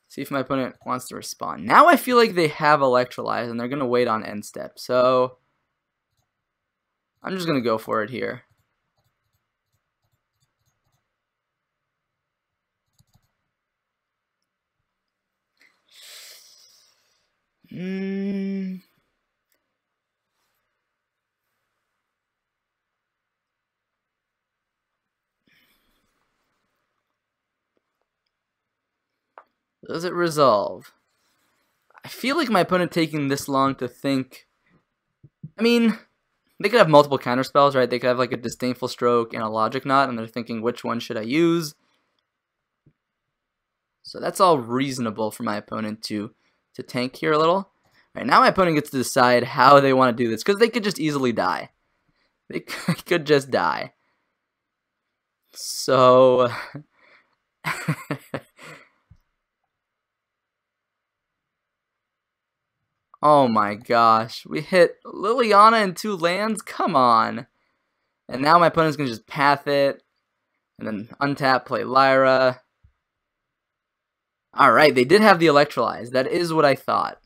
See if my opponent wants to respond. Now I feel like they have Electrolyze and they're going to wait on end step. So I'm just going to go for it here. Does it resolve? I feel like my opponent taking this long to think. I mean, they could have multiple counterspells, right? They could have like a Disdainful Stroke and a Logic Knot, and they're thinking, which one should I use? So that's all reasonable for my opponent to tank here a little. Right now my opponent gets to decide how they want to do this, because they could just easily die. They could just die. So oh my gosh, we hit Liliana in 2 lands? Come on. And now my opponent's going to just path it, and then untap, play Lyra. Alright, they did have the Electrolyze. That is what I thought.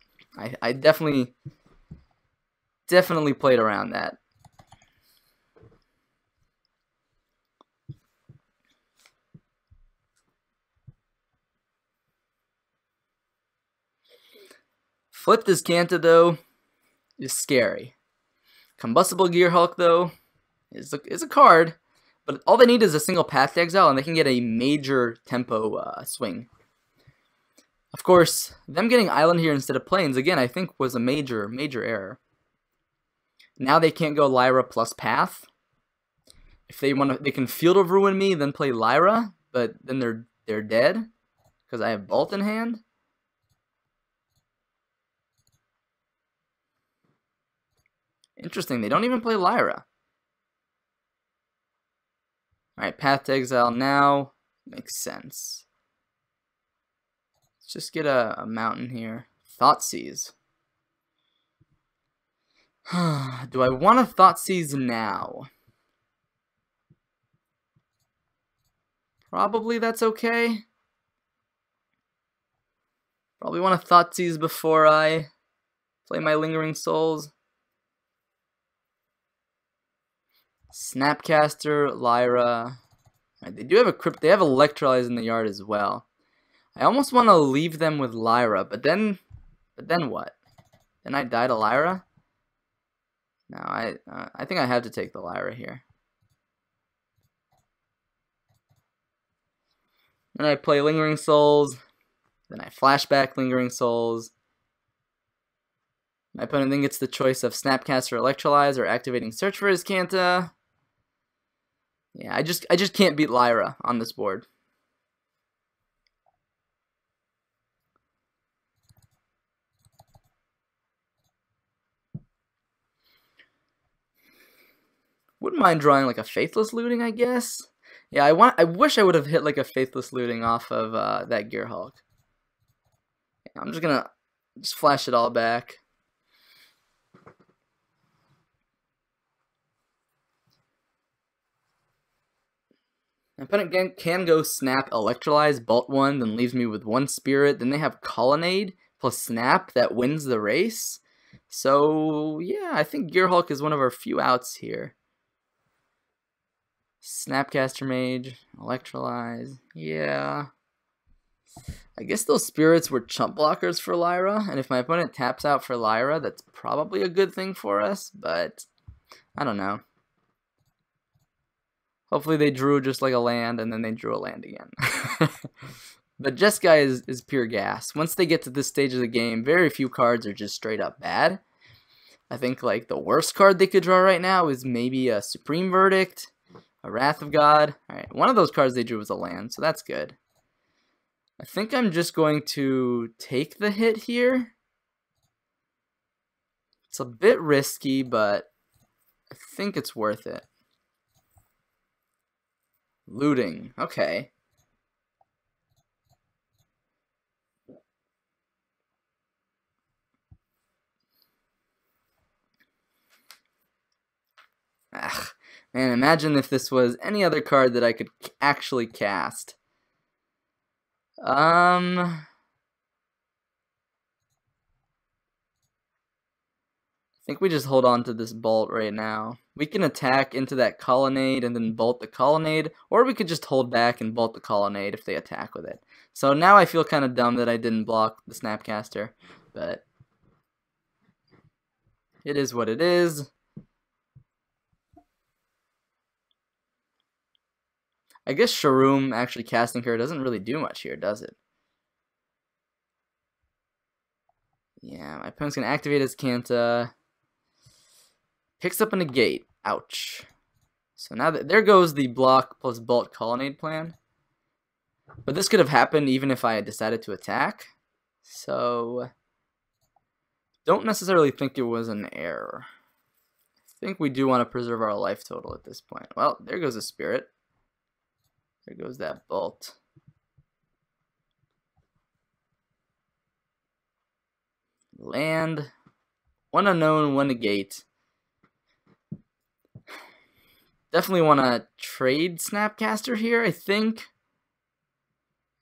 I definitely played around that. Flipped Azcanta, though, is scary. Combustible Gear Hulk, though, is a card, but all they need is a single Path to Exile, and they can get a major tempo swing. Of course, them getting Island here instead of Plains, again, I think was a major error. Now they can't go Lyra plus Path. If they want to, they can Field of Ruin me, then play Lyra, but then they're dead because I have Bolt in hand. Interesting, they don't even play Lyra. Alright, Path to Exile now. Makes sense. Let's just get a mountain here. Thoughtseize. Do I want to Thoughtseize now? Probably that's okay. Probably want to Thoughtseize before I play my Lingering Souls. Snapcaster, Lyra. Right, they do have a crypt. They have Electrolyze in the yard as well. I almost want to leave them with Lyra, but then what? Then I die to Lyra? No, I think I have to take the Lyra here. Then I play Lingering Souls. Then I flashback Lingering Souls. My opponent then gets the choice of Snapcaster, Electrolyze, or activating Search for Azcanta. Yeah, I just can't beat Lyra on this board. Wouldn't mind drawing like a Faithless Looting, I guess. Yeah, I wish I would have hit like a Faithless Looting off of that Gear Hulk. I'm just gonna flash it all back. My opponent can go Snap, Electrolyze, Bolt 1, then leaves me with 1 Spirit. Then they have Colonnade plus Snap that wins the race. So, yeah, I think Gear Hulk is one of our few outs here. Snapcaster Mage, Electrolyze, yeah. I guess those Spirits were chump blockers for Lyra, and if my opponent taps out for Lyra, that's probably a good thing for us, but I don't know. Hopefully they drew just like a land, and then they drew a land again. But Jeskai is pure gas. Once they get to this stage of the game, very few cards are just straight up bad. I think like the worst card they could draw right now is maybe a Supreme Verdict, a Wrath of God. Alright, one of those cards they drew was a land, so that's good. I think I'm just going to take the hit here. It's a bit risky, but I think it's worth it. Looting, okay. Ah, man, imagine if this was any other card that I could actually cast. I think we just hold on to this bolt right now. We can attack into that colonnade and then bolt the colonnade, or we could just hold back and bolt the colonnade if they attack with it. So now I feel kind of dumb that I didn't block the Snapcaster, but it is what it is. I guess Sharoom actually casting her doesn't really do much here, does it? Yeah, my opponent's going to activate his Kanta. Picks up a negate. Ouch. So now there goes the block plus bolt colonnade plan. But this could have happened even if I had decided to attack. So don't necessarily think it was an error. I think we do want to preserve our life total at this point. Well, there goes a Spirit. There goes that bolt. Land. One unknown, one negate. Definitely want to trade Snapcaster here, I think.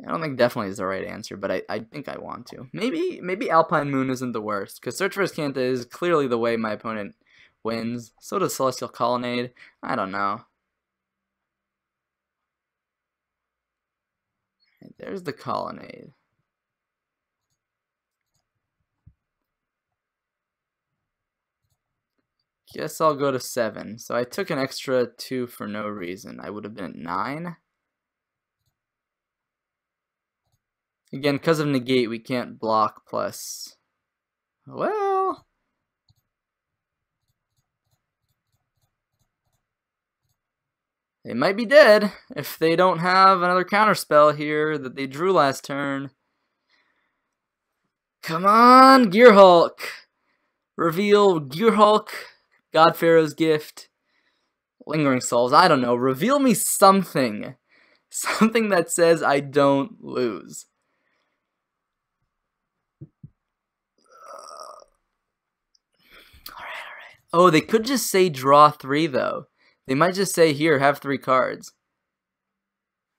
I don't think definitely is the right answer, but I think I want to. Maybe Alpine Moon isn't the worst, because Search for his Kanta is clearly the way my opponent wins. So does Celestial Colonnade. I don't know. There's the colonnade. Guess I'll go to 7. So I took an extra 2 for no reason. I would have been at 9. Again, because of negate, we can't block plus. Well, they might be dead if they don't have another counterspell here that they drew last turn. Come on, Gear Hulk. Reveal Gear Hulk, God-Pharaoh's Gift, Lingering Souls. I don't know. Reveal me something. Something that says I don't lose. Alright. Oh, they could just say draw 3, though. They might just say, here, have 3 cards.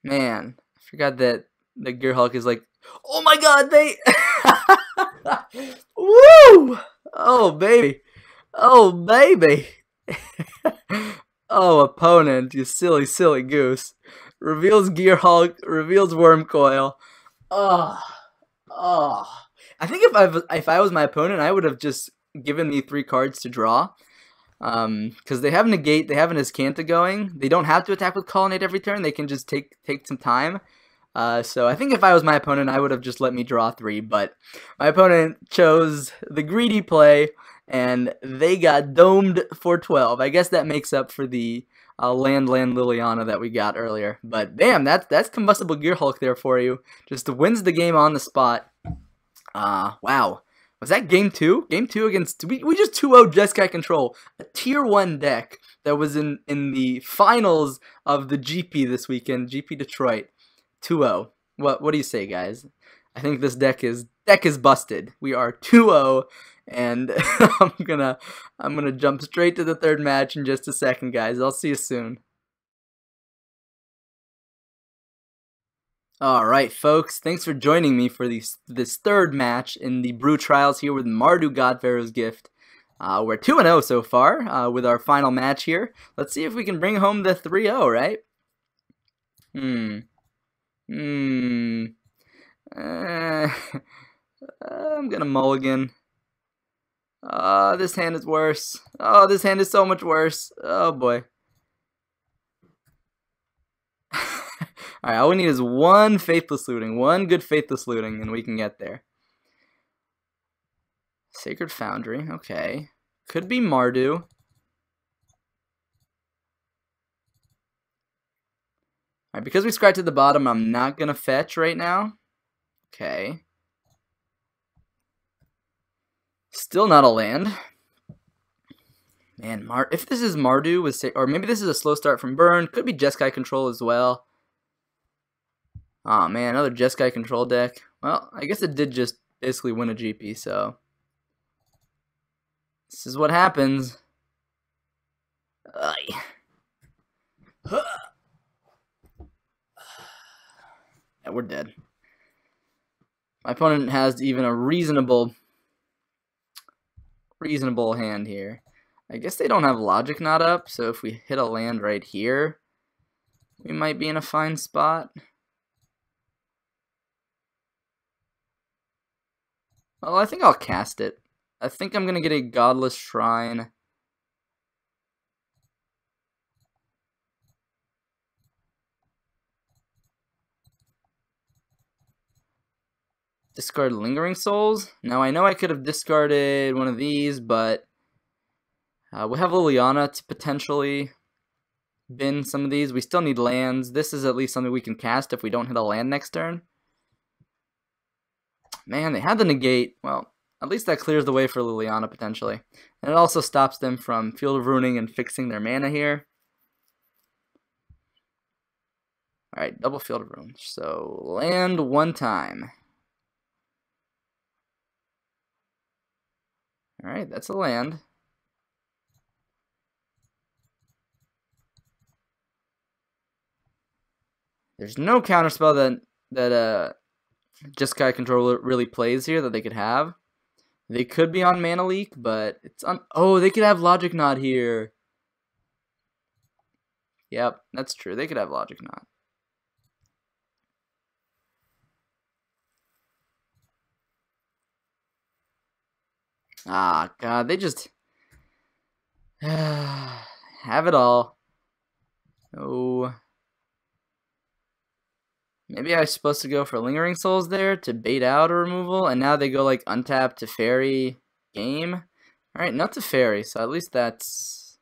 Man, I forgot that the Gear Hulk is like, oh my god, they... Woo! Oh, baby. Oh, baby. Oh, opponent, you silly, silly goose. Reveals Gear Hulk, reveals Worm Coil. Oh. I think if I was my opponent, I would have just given me 3 cards to draw. Because they have negate, they have an Iskanta going. They don't have to attack with Colonnade every turn. They can just take some time. So I think if I was my opponent, I would have just let me draw 3. But my opponent chose the greedy play, and they got domed for 12. I guess that makes up for the land Liliana that we got earlier. But damn, that's Combustible Gear Hulk there for you. Just wins the game on the spot. Wow. Was that game 2? Game 2 against... We just 2-0'd Jeskai Control. A tier 1 deck that was in the finals of the GP this weekend. GP Detroit. 2-0. What do you say, guys? I think this deck is busted. We are 2-0, and I'm gonna jump straight to the third match in just a second, guys. I'll see you soon. Alright, folks, thanks for joining me for this third match in the Brew Trials here with Mardu God-Pharaoh's Gift. We're 2-0 so far with our final match here. Let's see if we can bring home the 3-0, right? I'm gonna mulligan. This hand is worse. Oh, this hand is so much worse. Oh, boy. Alright, all we need is one Faithless Looting. One good Faithless Looting, and we can get there. Sacred Foundry, okay. Could be Mardu. Alright, because we scratched at the bottom, I'm not going to fetch right now. Okay. Still not a land. Man, if this is Mardu, or maybe this is a slow start from Burn. Could be Jeskai Control as well. Aw, man, another Jeskai Control deck. Well, I guess it did just basically win a GP, so... This is what happens. Yeah, we're dead. My opponent has even a reasonable hand here. I guess they don't have Logic Knot up, so if we hit a land right here, we might be in a fine spot. Well, I think I'll cast it. I think I'm going to get a Godless Shrine. Discard Lingering Souls. Now, I know I could have discarded one of these, but we have Liliana to potentially bin some of these. We still need lands. This is at least something we can cast if we don't hit a land next turn. Man, they had the negate. Well, at least that clears the way for Liliana potentially. And it also stops them from Field of Ruining and fixing their mana here. Alright, double Field of Ruin. So, land one time. Alright, that's a land. There's no counterspell that Jeskai Control really plays here that they could have. They could be on Mana Leak, but it's on... Oh, they could have Logic Knot here. Yep, that's true. They could have Logic Knot. Ah, God, they just... have it all. Oh... Maybe I was supposed to go for Lingering Souls there to bait out a removal, and now they go like untap to Fairy game. Alright, not to Fairy, so at least that's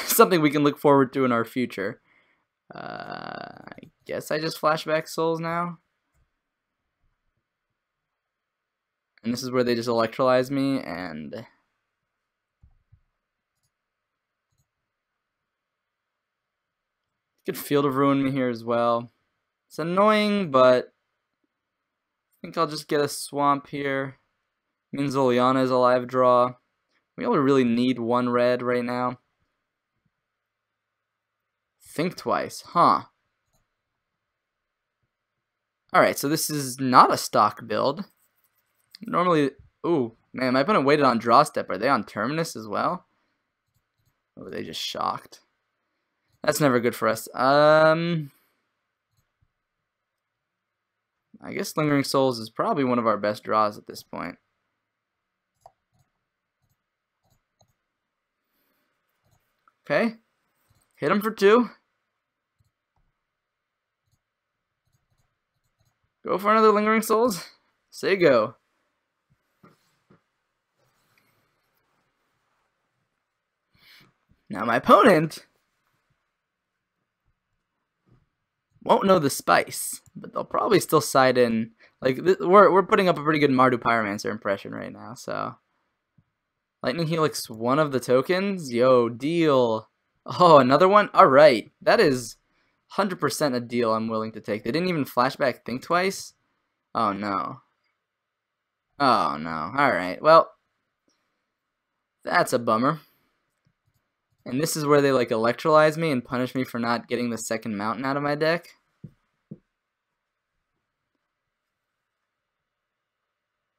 something we can look forward to in our future. I guess I just flashback Souls now. And this is where they just electrolyze me, and... Could Field of Ruin me here as well. It's annoying, but I think I'll just get a swamp here. Means Liliana is a live draw. We only really need one red right now. Think twice, huh? Alright, so this is not a stock build. Normally, ooh, man, my opponent waited on draw step. Are they on Terminus as well? Oh, they just shocked. That's never good for us. I guess Lingering Souls is probably one of our best draws at this point. Okay. Hit him for 2. Go for another Lingering Souls. Say go. Now my opponent won't know the spice, but they'll probably still side in Like, we're putting up a pretty good Mardu Pyromancer impression right now, so. Lightning Helix, one of the tokens? Yo, deal. Oh, another one? Alright. That is 100% a deal I'm willing to take. They didn't even flashback Think Twice? Oh, no. Oh, no. Alright, well. That's a bummer. And this is where they, like, electrolyze me and punish me for not getting the second mountain out of my deck.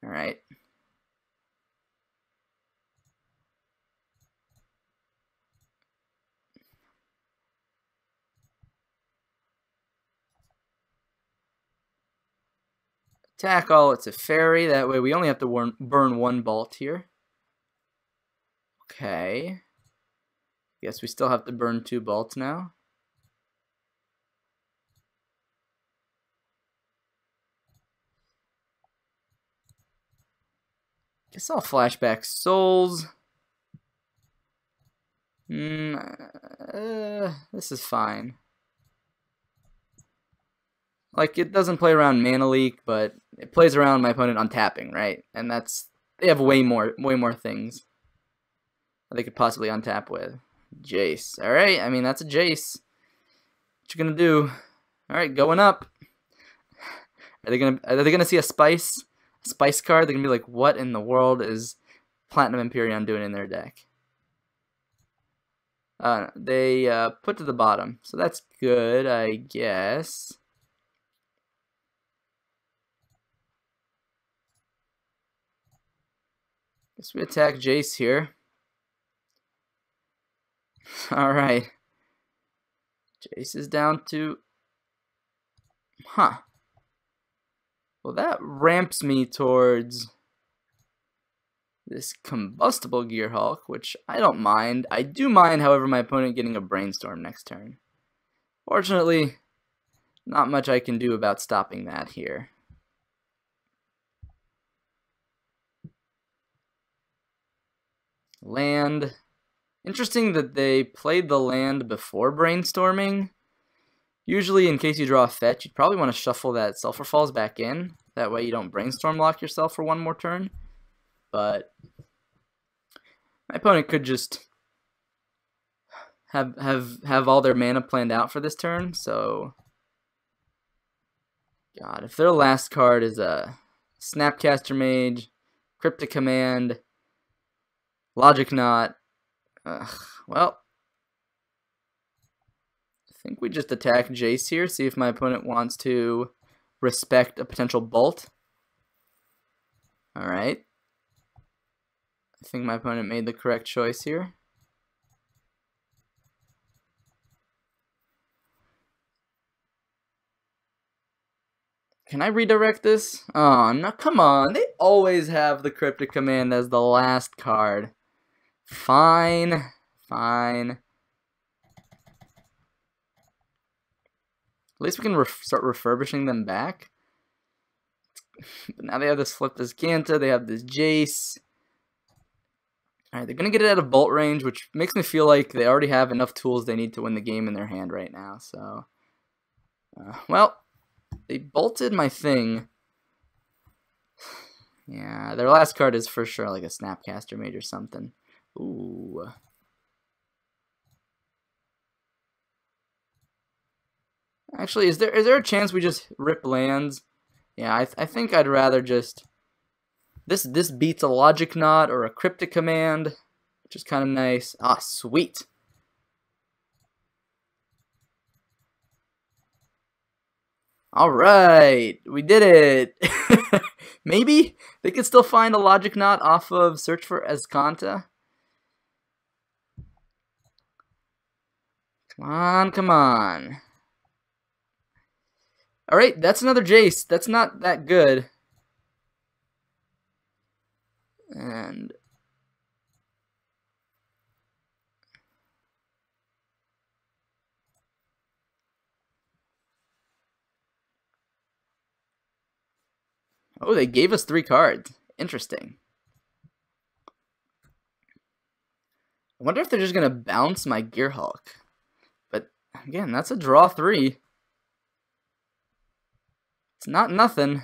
Alright. Attack all, it's a fairy. That way we only have to burn one bolt here. Okay. Guess we still have to burn 2 bolts now. Guess I'll flashback souls. This is fine. Like, it doesn't play around Mana Leak, but it plays around my opponent untapping, right? And they have way more things that they could possibly untap with. Jace. Alright, I mean, that's a Jace. What you gonna do? Alright, going up. Are they gonna see a spice card? They're gonna be like, what in the world is Platinum Empyrean doing in their deck? They put to the bottom, so that's good, I guess. Guess we attack Jace here. Alright. Jace is down to... Huh. Well, that ramps me towards this Combustible Gearhulk, which I don't mind. I do mind, however, my opponent getting a Brainstorm next turn. Fortunately, not much I can do about stopping that here. Land. Interesting that they played the land before brainstorming. Usually, in case you draw a fetch, you'd probably want to shuffle that Sulphur Falls back in. That way you don't brainstorm lock yourself for one more turn. But my opponent could just have all their mana planned out for this turn. So, God, if their last card is a Snapcaster Mage, Cryptic Command, Logic Knot, well, I think we just attack Jace here, see if my opponent wants to respect a potential bolt. Alright. I think my opponent made the correct choice here. Can I redirect this? Oh, no, come on. They always have the Cryptic Command as the last card. Fine. Fine. At least we can start refurbishing them back. But now they have this Flip this Ganta. They have this Jace. Alright, they're going to get it out of bolt range, which makes me feel like they already have enough tools they need to win the game in their hand right now. So, well, they bolted my thing. Yeah, their last card is for sure like a Snapcaster Mage or something. Ooh. Actually, is there a chance we just rip lands? Yeah, I think I'd rather just... This beats a Logic Knot or a Cryptic Command, which is kind of nice. Ah, sweet. Alright, we did it. Maybe they could still find a Logic Knot off of Search for Azcanta. Come on, come on. Alright, that's another Jace. That's not that good. And... oh, they gave us 3 cards. Interesting. I wonder if they're just going to bounce my Gearhulk. But, again, that's a draw 3. It's not nothing.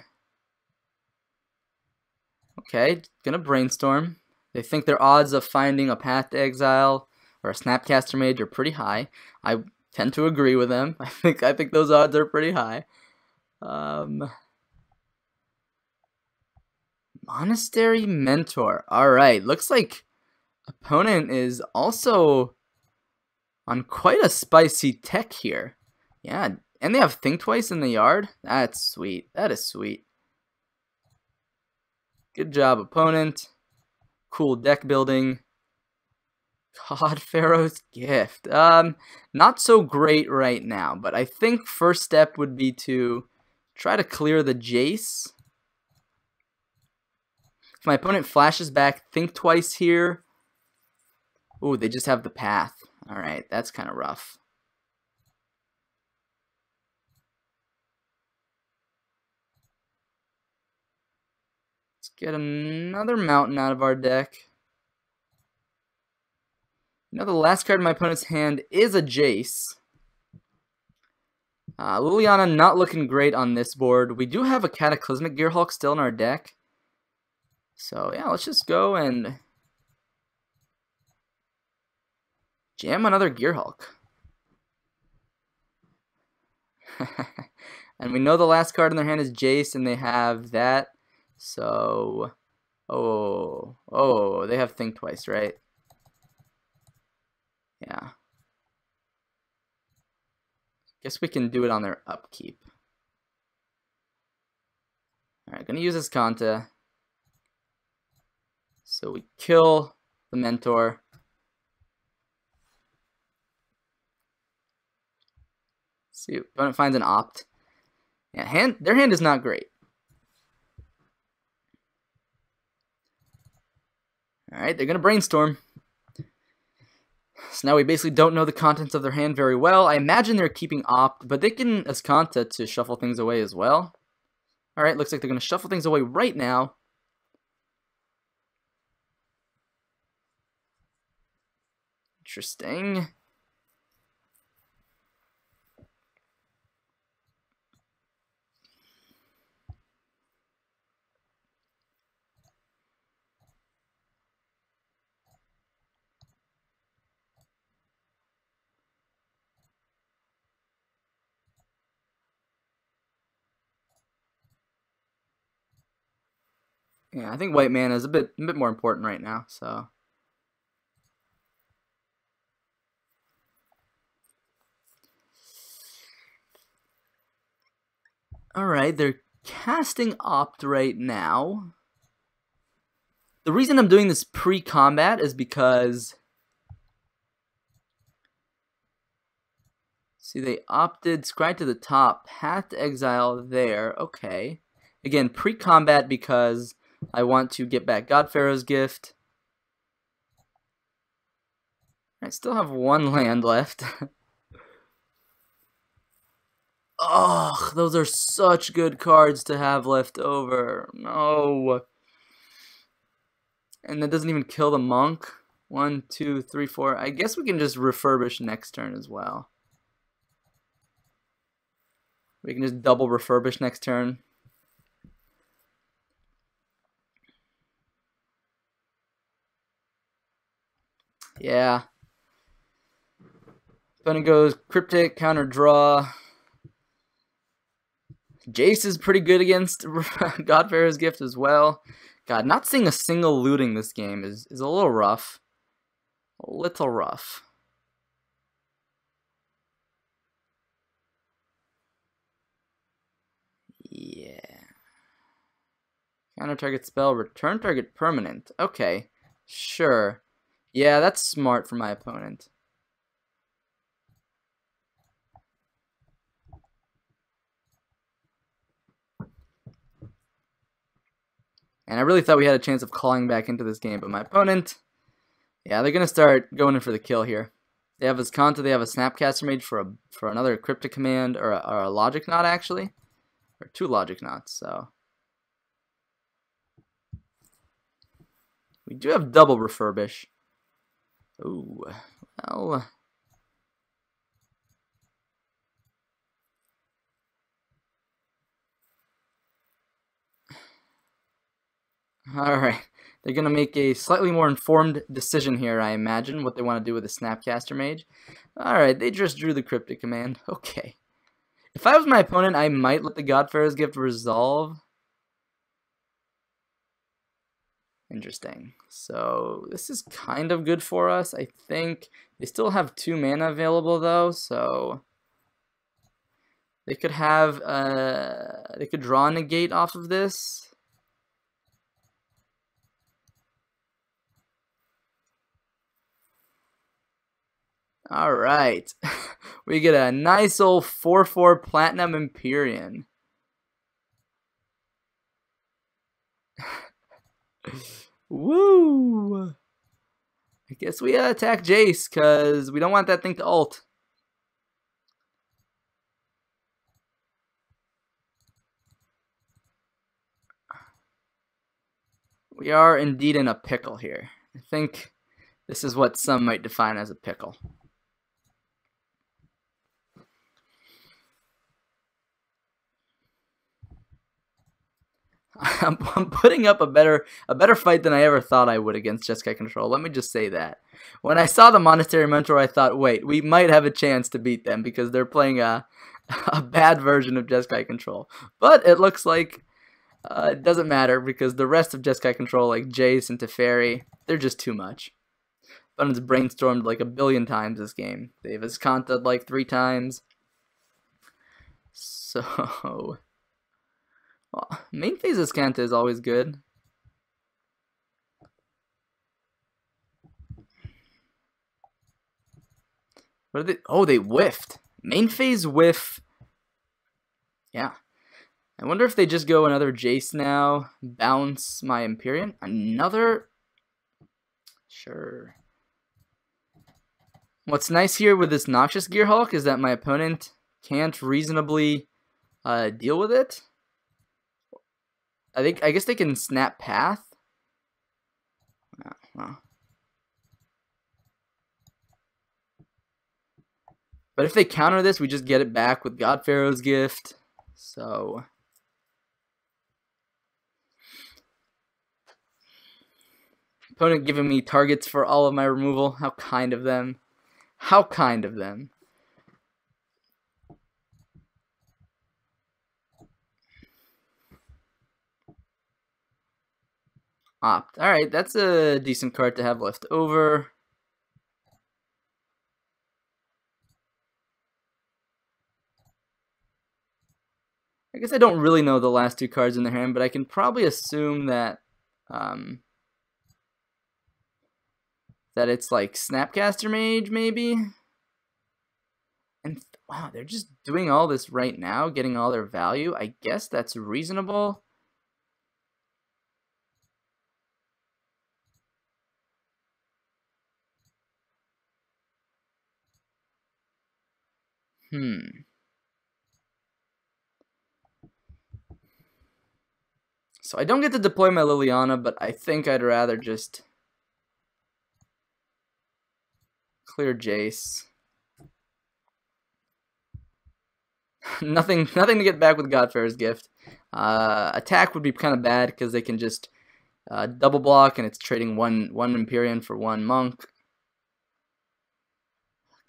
Okay, gonna brainstorm. They think their odds of finding a Path to Exile or a Snapcaster Mage are pretty high. I tend to agree with them. I think those odds are pretty high. Monastery Mentor. Alright, looks like opponent is also on quite a spicy tech here. Yeah, and they have Think Twice in the yard. That's sweet. That is sweet. Good job, opponent. Cool deck building. God-Pharaoh's Gift. Not so great right now, but I think first step would be to try to clear the Jace. If my opponent flashes back, Think Twice here. Ooh, they just have the Path. Alright, that's kind of rough. Let's get another Mountain out of our deck. You know, the last card in my opponent's hand is a Jace. Liliana not looking great on this board. We do have a Cataclysmic Gearhulk still in our deck. So, yeah, let's just go and jam another Gearhulk. And we know the last card in their hand is Jace, and they have that. So, oh, they have Think Twice, right? Yeah. Guess we can do it on their upkeep. Alright, gonna use this Kanta. So we kill the Mentor. See, opponent finds an Opt. Yeah, their hand is not great. Alright, they're gonna brainstorm. So now we basically don't know the contents of their hand very well. I imagine they're keeping Opt, but they can Azcanta to shuffle things away as well. Alright, looks like they're going to shuffle things away right now. Interesting. Yeah, I think white mana is a bit more important right now, so. Alright, they're casting Opt right now. The reason I'm doing this pre-combat is because, see, they opted Scry to the top, Path to Exile there, okay. Again, pre-combat because I want to get back God-Pharaoh's Gift. I still have one land left. Oh, those are such good cards to have left over. No. And that doesn't even kill the monk. 1, 2, 3, 4. I guess we can just refurbish next turn as well. We can just double refurbish next turn. Yeah. Opponent goes Cryptic, counter draw. Jace is pretty good against God-Pharaoh's Gift as well. God, not seeing a single looting this game is a little rough. A little rough. Yeah. Counter target spell, return target permanent. Okay, sure. Yeah, that's smart for my opponent. And I really thought we had a chance of clawing back into this game, but my opponent, yeah, they're gonna start going in for the kill here. They have Azcanta, they have a Snapcaster Mage for another Cryptic Command, or a Logic Knot actually, or 2 Logic Knots. So we do have double Refurbish. Ooh, well. Alright. They're going to make a slightly more informed decision here, I imagine, what they want to do with the Snapcaster Mage. Alright, they just drew the Cryptic Command. Okay. If I was my opponent, I might let the God-Pharaoh's Gift resolve. Interesting. So this is kind of good for us, I think. They still have 2 mana available though, so they could have they could draw a negate off of this. All right. We get a nice old 4/4 Platinum Empyrean. Woo! I guess we attack Jace, because we don't want that thing to ult. We are indeed in a pickle here. I think this is what some might define as a pickle. I'm putting up a better fight than I ever thought I would against Jeskai Control. Let me just say that. When I saw the Monastery Mentor, I thought, wait, we might have a chance to beat them because they're playing a bad version of Jeskai Control. But it looks like it doesn't matter because the rest of Jeskai Control, like Jace and Teferi, they're just too much. Bun's brainstormed like 1 billion times this game. They've Ascanta'd like 3 times. So... well, main phase Ascanta is always good. What are they? Oh, they whiffed. Main phase whiff. Yeah. I wonder if they just go another Jace now. Bounce my Empyrean. Another. Sure. What's nice here with this Noxious Gearhulk is that my opponent can't reasonably deal with it. I guess they can snap path. Well. But if they counter this, we just get it back with God-Pharaoh's Gift. So opponent giving me targets for all of my removal. How kind of them. How kind of them. Opt. Alright, that's a decent card to have left over. I guess I don't really know the last 2 cards in their hand, but I can probably assume that that it's like Snapcaster Mage, maybe? And wow, they're just doing all this right now, getting all their value. I guess that's reasonable. So I don't get to deploy my Liliana, but I think I'd rather just clear Jace. nothing to get back with God-Pharaoh's Gift. Attack would be kind of bad because they can just double block, and it's trading one Empyrean for 1 Monk.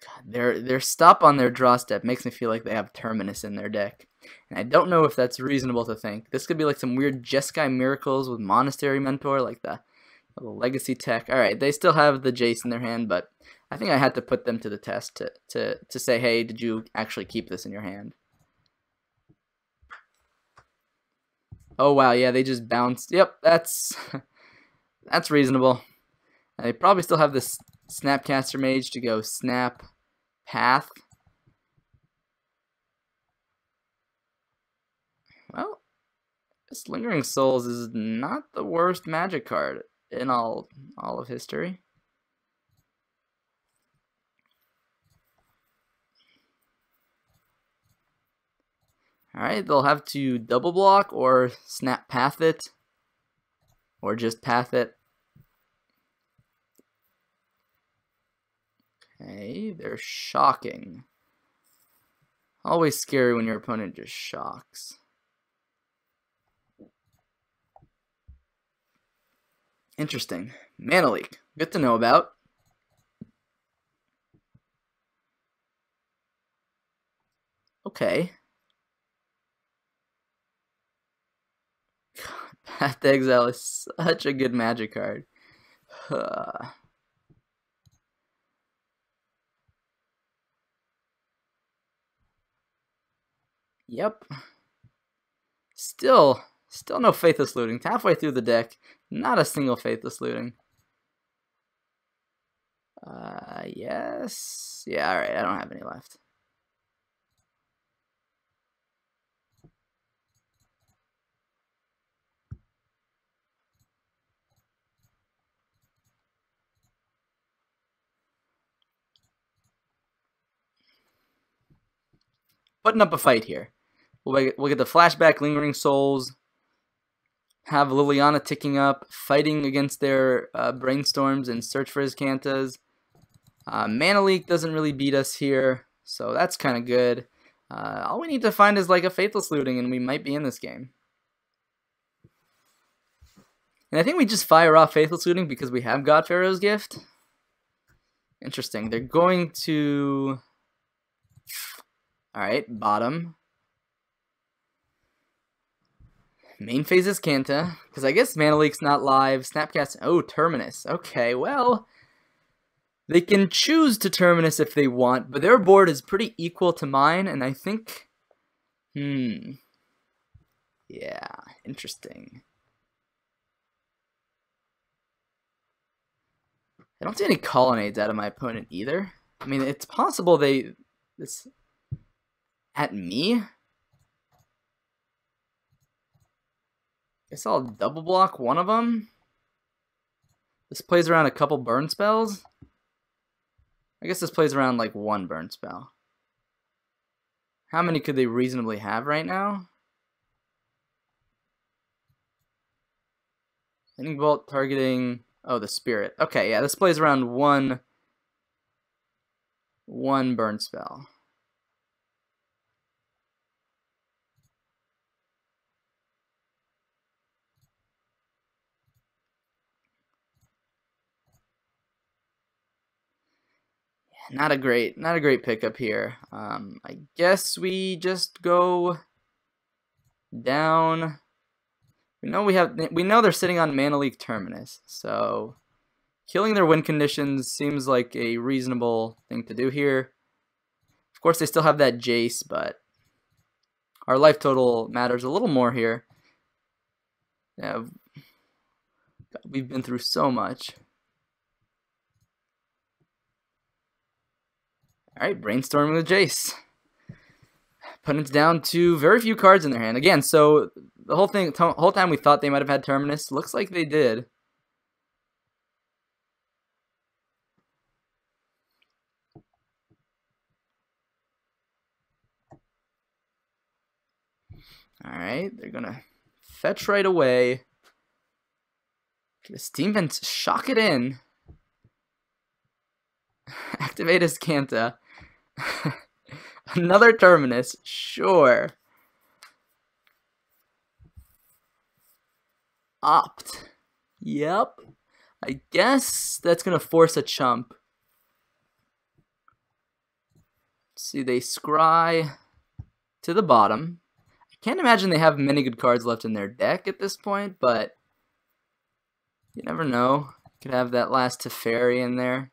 God, their stop on their draw step makes me feel like they have Terminus in their deck. And I don't know if that's reasonable to think. This could be like some weird Jeskai Miracles with Monastery Mentor, like the legacy tech. Alright, they still have the Jace in their hand, but I think I had to put them to the test to say, hey, did you actually keep this in your hand? Oh wow, yeah, they just bounced. Yep, that's reasonable. And they probably still have this Snapcaster Mage to go snap path. Well, this Lingering Souls is not the worst magic card in all of history. Alright, they'll have to double block or snap path it. Or just path it. Okay, they're shocking. Always scary when your opponent just shocks. Interesting. Mana leak. Good to know about. Okay. Path to Exile is such a good magic card. Yep. Still no Faithless Looting. Halfway through the deck, not a single Faithless Looting. Yes. Yeah, alright, I don't have any left. Putting up a fight here. We'll get the flashback, Lingering Souls. Have Liliana ticking up, fighting against their brainstorms and search for his Kantas. Mana leak doesn't really beat us here, so that's kind of good. All we need to find is like a Faithless Looting, and we might be in this game. And I think we just fire off Faithless Looting because we have God-Pharaoh's Gift. Interesting. They're going to... Alright, bottom. Main phase is Kanta, because I guess Mana Leak's not live. Snapcast... Oh, Terminus. Okay, well... They can choose to Terminus if they want, but their board is pretty equal to mine, and I think... Yeah, interesting. I don't see any Colonnades out of my opponent either. I mean, it's possible they... This... At me? Guess I'll double block one of them. This plays around a couple burn spells. I guess this plays around like one burn spell. How many could they reasonably have right now? Lightning Bolt targeting... Oh, the Spirit. Okay, yeah, this plays around one burn spell. Not a great pickup here. I guess we just go down. We know they're sitting on Mana Leak Terminus, so killing their win conditions seems like a reasonable thing to do here. Of course, they still have that Jace, but our life total matters a little more here. Yeah, we've been through so much. Alright, brainstorming with Jace. Opponent's down to very few cards in their hand. Again, so the whole time we thought they might have had Terminus. Looks like they did. Alright, they're gonna fetch right away. This team can shock it in. Activate his Kanta. Another Terminus, sure. Opt. Yep. I guess that's gonna force a chump. Let's see, they scry to the bottom. I can't imagine they have many good cards left in their deck at this point, but you never know. Could have that last Teferi in there.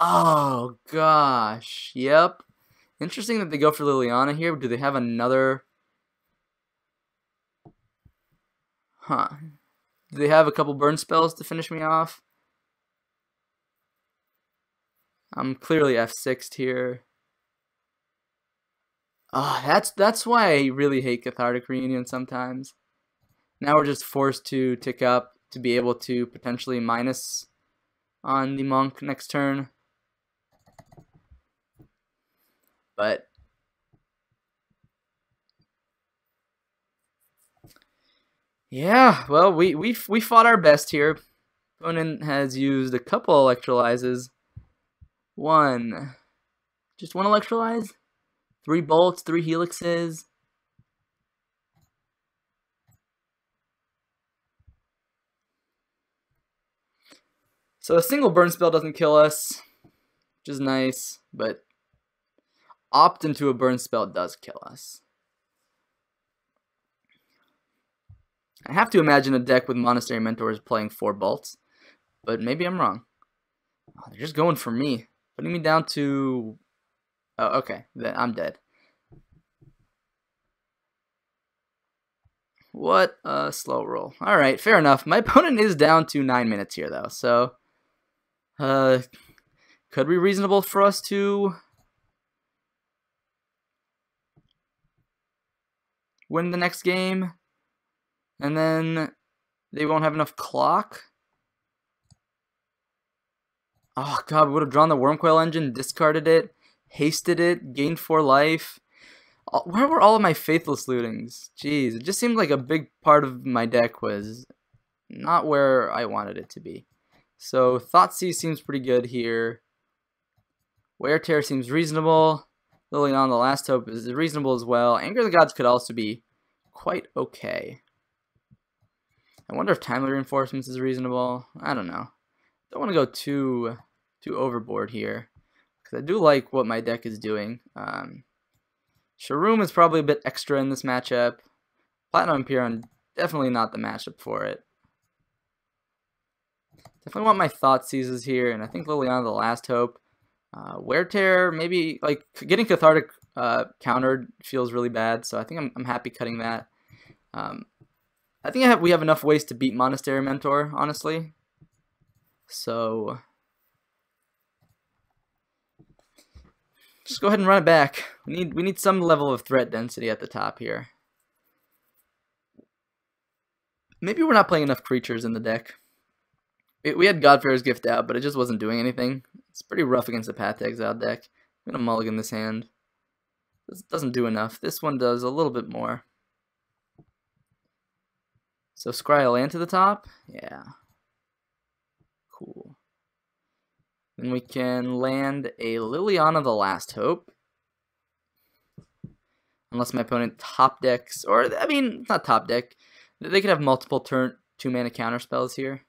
Oh gosh, yep. Interesting that they go for Liliana here. Do they have another? Huh. Do they have a couple burn spells to finish me off? I'm clearly F6'd here. Oh, that's why I really hate Cathartic Reunion sometimes. Now we're just forced to tick up to be able to potentially minus on the Monk next turn. But yeah, well, we fought our best here. Opponent has used a couple electrolyzes. Just one electrolyze. 3 bolts, 3 helixes. So a single burn spell doesn't kill us, which is nice, but opt into a burn spell does kill us. I have to imagine a deck with Monastery Mentors playing 4 bolts, but maybe I'm wrong. Oh, they're just going for me, putting me down to... Oh, okay, then I'm dead. What a slow roll. Alright, fair enough. My opponent is down to 9 minutes here, though, so... could be reasonable for us to... win the next game, and then they won't have enough clock. Oh god, we would have drawn the Wormcoil Engine, discarded it, hasted it, gained 4 life. Where were all of my Faithless Lootings? Jeez, it just seemed like a big part of my deck was not where I wanted it to be. So Thoughtseize seems pretty good here. Wear Tear seems reasonable. Liliana, the Last Hope, is reasonable as well. Anger of the Gods could also be quite okay. I wonder if Timely Reinforcements is reasonable. I don't know. Don't want to go too overboard here, because I do like what my deck is doing. Sharoom is probably a bit extra in this matchup. Platinum Imperium, definitely not the matchup for it. Definitely want my Thoughtseizes here, and I think Liliana, the Last Hope. Wear Tear, maybe, like, getting Cathartic countered feels really bad, so I think I'm happy cutting that. I think we have enough ways to beat Monastery Mentor, honestly. So just go ahead and run it back. We need some level of threat density at the top here. Maybe we're not playing enough creatures in the deck. We had God-Pharaoh's Gift out, but it just wasn't doing anything. It's pretty rough against the Path to Exile deck. I'm gonna mulligan this hand. This doesn't do enough. This one does a little bit more. So scry a land to the top? Yeah. Cool. Then we can land a Liliana, the Last Hope. Unless my opponent top decks, or, I mean, it's not top deck. They could have multiple 2-mana counter spells here.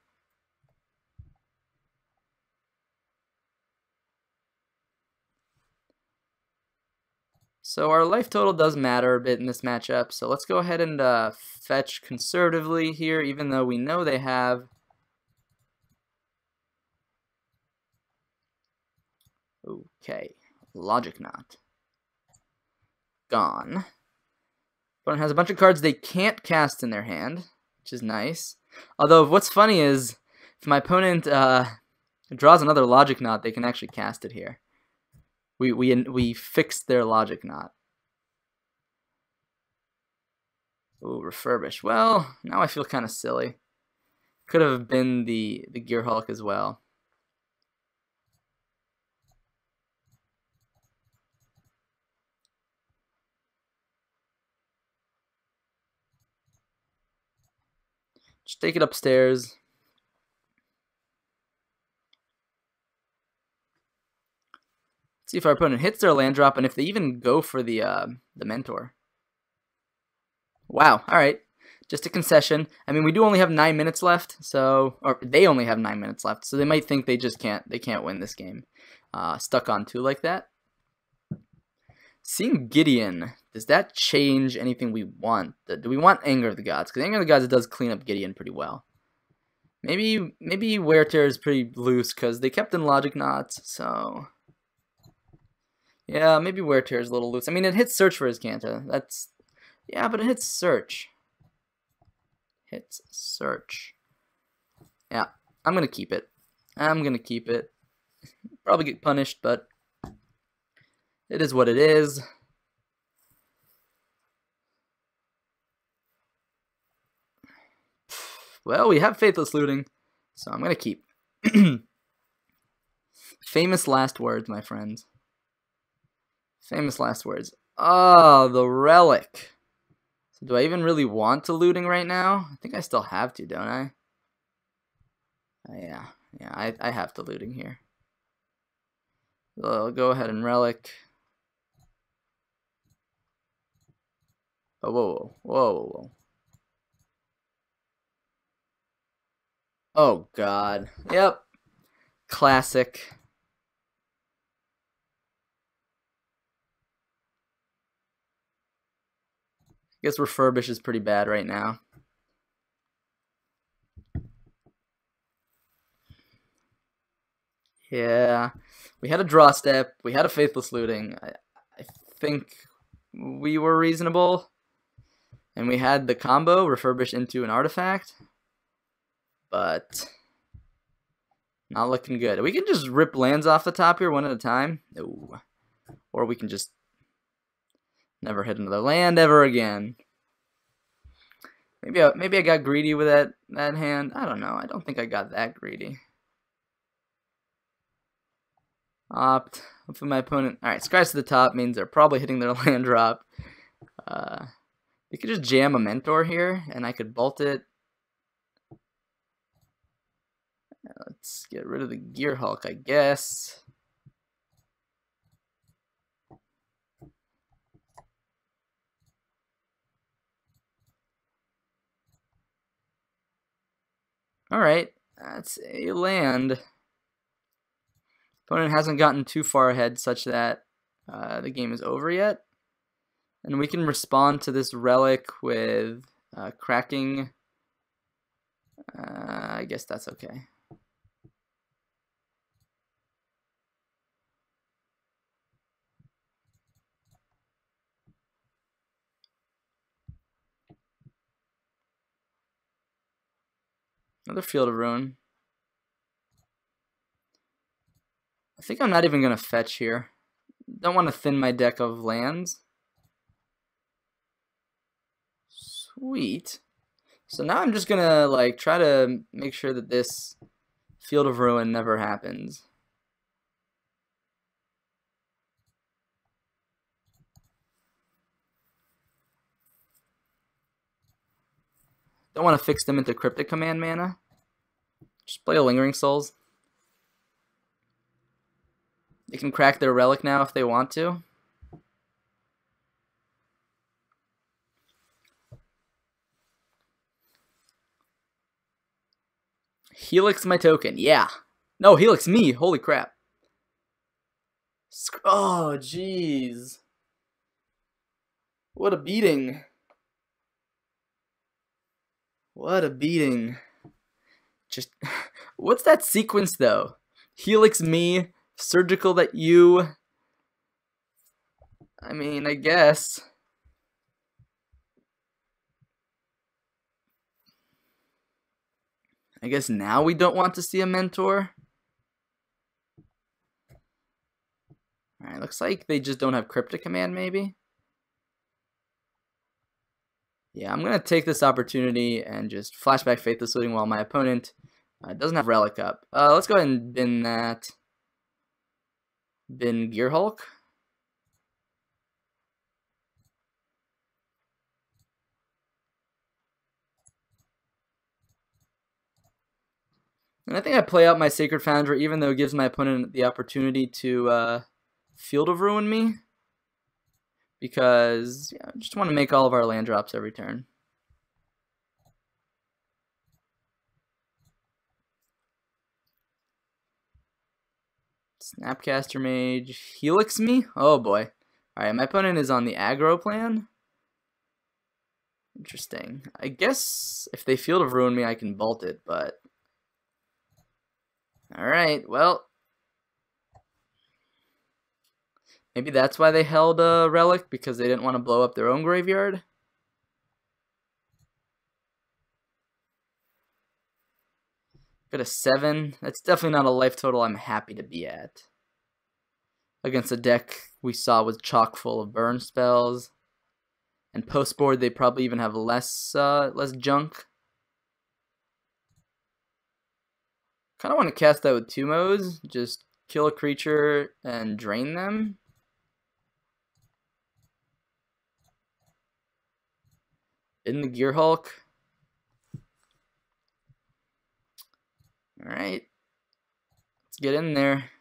So our life total does matter a bit in this matchup, so let's go ahead and fetch conservatively here, even though we know they have... Okay, Logic Knot. Gone. Opponent has a bunch of cards they can't cast in their hand, which is nice. Although, what's funny is, if my opponent draws another Logic Knot, they can actually cast it here. We fixed their Logic Knot. Ooh, Refurbish. Well, now I feel kind of silly. Could have been the Gear Hulk as well. Just take it upstairs. See if our opponent hits their land drop, and if they even go for the Mentor. Wow, alright. Just a concession. I mean, we do only have 9 minutes left, so... Or, they only have 9 minutes left, so they might think they just can't win this game. Stuck on 2 like that. Seeing Gideon, does that change anything we want? Do we want Anger of the Gods? Because Anger of the Gods does clean up Gideon pretty well. Maybe Wear Tear is pretty loose, because they kept in Logic Knots, so... Yeah, maybe Wear Tear is a little loose. I mean, it hits Search for his Canta. That's... Yeah, but it hits Search. Hits Search. Yeah, I'm going to keep it. I'm going to keep it. Probably get punished, but it is what it is. Well, we have Faithless Looting, so I'm going to keep. Famous last words, my friends. Famous last words. Oh, the Relic. So do I even really want to Looting right now? I think I still have to, don't I? Yeah, I have to Looting here. So I'll go ahead and Relic. Oh, whoa. Oh, God. Yep. classic. I guess Refurbish is pretty bad right now. Yeah, we had a draw step. We had a Faithless Looting. I think we were reasonable. And we had the combo, Refurbish into an artifact. But not looking good. We can just rip lands off the top here one at a time. No. Or we can just never hit another land ever again. Maybe I got greedy with that hand. I don't know. I don't think I got that greedy. Opt. Hopefully my opponent... Alright, Skies to the top means they're probably hitting their land drop. You could just jam a Mentor here, and I could bolt it. Let's get rid of the Gear Hulk, I guess. Alright, that's a land. Opponent hasn't gotten too far ahead such that the game is over yet. And we can respond to this relic with cracking. I guess that's okay. Another Field of Ruin. I think I'm not even going to fetch here. Don't want to thin my deck of lands. Sweet. So now I'm just going to like try to make sure that this Field of Ruin never happens. Don't want to fix them into Cryptic Command mana. Just play a Lingering Souls. They can crack their relic now if they want to. Helix my token, yeah. No, Helix me, holy crap. Oh, jeez. What a beating. What a beating. Just, what's that sequence though? Helix me, surgical that you. I mean, I guess. I guess now we don't want to see a Mentor. Alright, looks like they just don't have Cryptic Command maybe. Yeah, I'm going to take this opportunity and just flashback Faithless Looting while my opponent doesn't have Relic up. Let's go ahead and bin that. Bin Gear Hulk. And I think I play out my Sacred Foundry even though it gives my opponent the opportunity to Field of Ruin me. Because I just want to make all of our land drops every turn. Snapcaster Mage. Helix me? Oh boy. Alright, my opponent is on the aggro plan. Interesting. I guess if they Field of Ruin me, I can bolt it, but... Alright, well... Maybe that's why they held a Relic, because they didn't want to blow up their own graveyard. Got a 7. That's definitely not a life total I'm happy to be at. Against a deck we saw was chock full of burn spells. And post board they probably even have less junk. Kind of want to cast that with 2 modes. Just kill a creature and drain them. In the Gear Hulk. Alright. Let's get in there.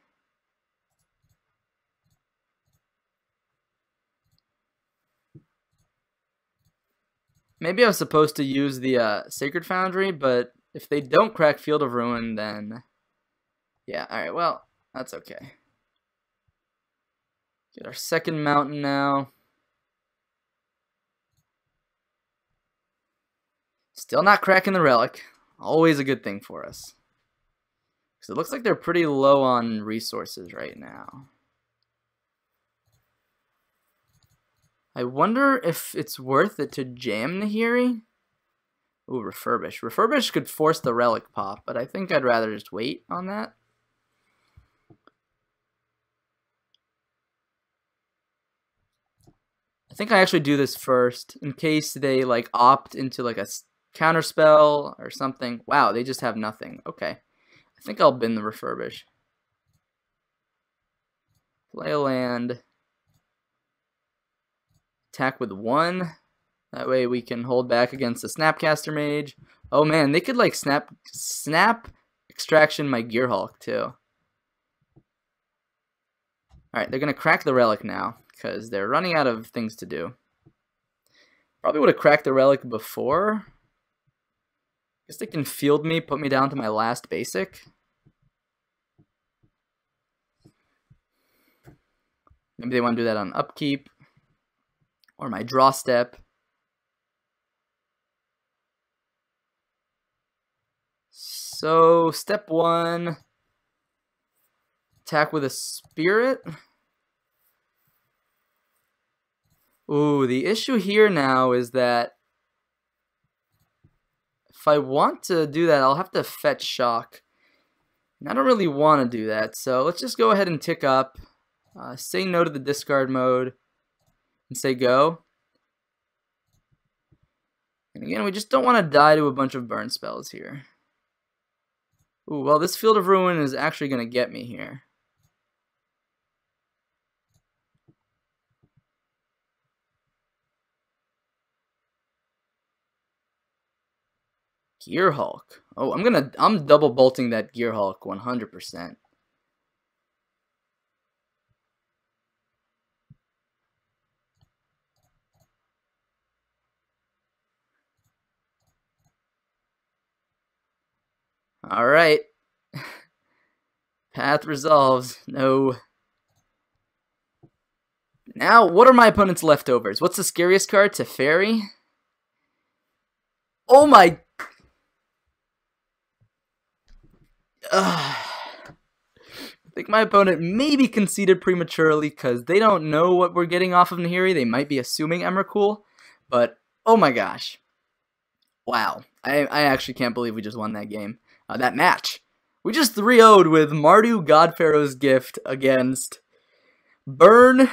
Maybe I was supposed to use the Sacred Foundry, but if they don't crack Field of Ruin, then Yeah, alright, well, that's okay. Get our second mountain now. Still not cracking the relic. Always a good thing for us. Because it looks like they're pretty low on resources right now. I wonder if it's worth it to jam Nahiri. Ooh, Refurbish. Refurbish could force the relic pop, but I think I'd rather just wait on that. I think I actually do this first in case they like opt into like a counterspell or something. Wow, they just have nothing. Okay. I think I'll bin the Refurbish. Play a land. Attack with 1. That way we can hold back against the Snapcaster Mage. Oh man, they could like snap extraction my Gearhulk too. Alright, they're gonna crack the relic now, because they're running out of things to do. Probably would have cracked the relic before. Guess they can field me, put me down to my last basic. Maybe they want to do that on upkeep. Or my draw step. So, step 1. Attack with a spirit. Ooh, the issue here now is that if I want to do that, I'll have to fetch shock. And I don't really want to do that, so let's just go ahead and tick up. Say no to the discard mode. And say go. And again, we just don't want to die to a bunch of burn spells here. Ooh, well, this Field of Ruin is actually going to get me here. Gearhulk. Oh, I'm double bolting that Gearhulk 100%. All right. Path resolves. No. Now, what are my opponent's leftovers? What's the scariest card? Teferi? Oh my... I think my opponent maybe conceded prematurely because they don't know what we're getting off of Nahiri. They might be assuming Emrakul, but oh my gosh. Wow. I actually can't believe we just won that game. That match. We just 3-0'd with Mardu God-Pharaoh's Gift against Burn,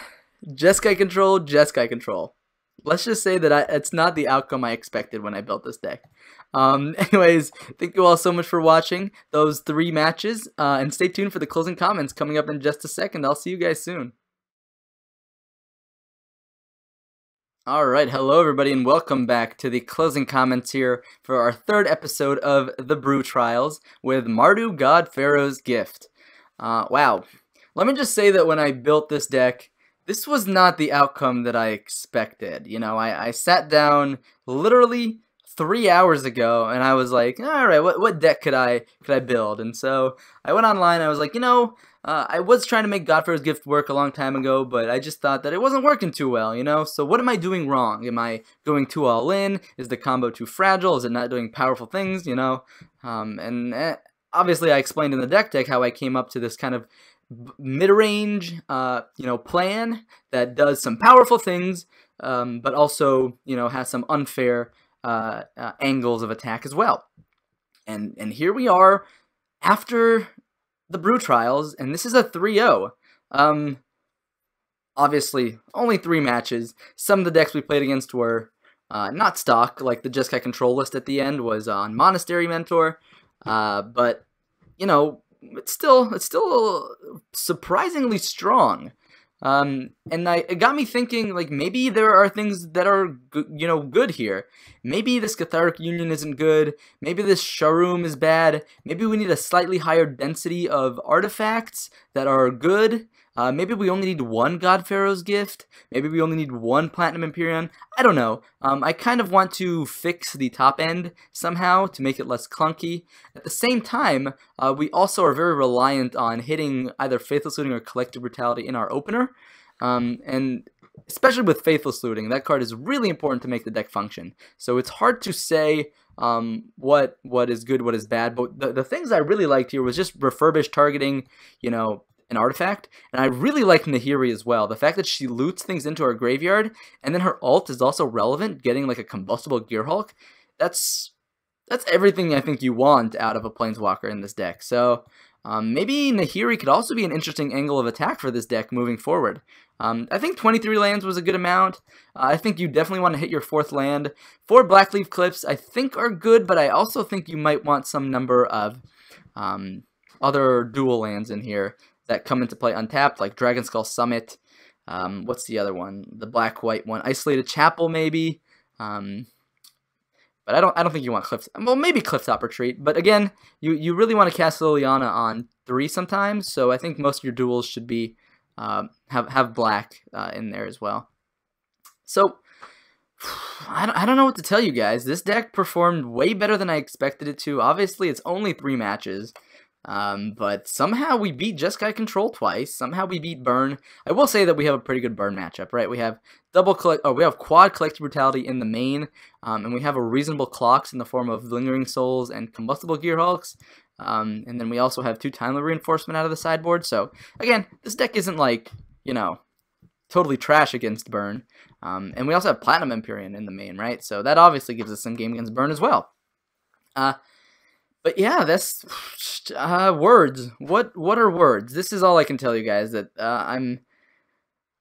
Jeskai Control, Jeskai Control. Let's just say that it's not the outcome I expected when I built this deck. Anyways, thank you all so much for watching those 3 matches, and stay tuned for the closing comments coming up in just a second. I'll see you guys soon. Alright, hello everybody and welcome back to the closing comments here for our 3rd episode of the Brew Trials with Mardu God-Pharaoh's Gift. Wow. Let me just say that when I built this deck, this was not the outcome that I expected. You know, I sat down literally 3 hours ago and I was like, alright, what deck could I build? And so I went online and I was like, you know, I was trying to make God-Pharaoh's Gift work a long time ago, but I just thought that it wasn't working too well, you know? So what am I doing wrong? Am I going too all in? Is the combo too fragile? Is it not doing powerful things, you know? Obviously I explained in the deck how I came up to this kind of mid-range, you know, plan that does some powerful things, but also, you know, has some unfair angles of attack as well. And here we are after the Brew Trials, and this is a 3-0. Obviously, only 3 matches. Some of the decks we played against were not stock, like the Jeskai Control list at the end was on Monastery Mentor, but, you know, it's still surprisingly strong. And it got me thinking, like, maybe there are things that are, you know, good here. Maybe this Catharic Union isn't good. Maybe this Sharum is bad. Maybe we need a slightly higher density of artifacts that are good. Maybe we only need one God-Pharaoh's Gift. Maybe we only need one Platinum Empyrean. I don't know. I kind of want to fix the top end somehow to make it less clunky. At the same time, we also are very reliant on hitting either Faithless Looting or Collective Brutality in our opener. And especially with Faithless Looting, that card is really important to make the deck function. So it's hard to say what is good, what is bad. But the things I really liked here was just Refurbish targeting, you know, an artifact. And I really like Nahiri as well. The fact that she loots things into our graveyard, and then her ult is also relevant, getting like a combustible Gearhulk. That's everything I think you want out of a Planeswalker in this deck. So maybe Nahiri could also be an interesting angle of attack for this deck moving forward. I think 23 lands was a good amount. I think you definitely want to hit your 4th land. 4 Blackleaf Cliffs I think are good, but I also think you might want some number of other dual lands in here that come into play untapped, like Dragonskull Summit. What's the other one? The black-white one. Isolated Chapel, maybe. But I don't think you want Cliff. Well, maybe Clifftop Retreat. But again, you really want to cast Liliana on 3 sometimes. So I think most of your duels should be have black in there as well. So I don't know what to tell you guys. This deck performed way better than I expected it to. Obviously, it's only 3 matches. But somehow we beat Jeskai Control twice. Somehow we beat Burn. I will say that we have a pretty good Burn matchup, right? We have we have quad Collective Brutality in the main, and we have a reasonable clocks in the form of Lingering Souls and Combustible Gearhulks. And then we also have 2 Timely Reinforcement out of the sideboard. So again, this deck isn't like, you know, totally trash against Burn. And we also have Platinum Empyrean in the main, right? So that obviously gives us some game against Burn as well. But yeah, that's words. What are words? This is all I can tell you guys. That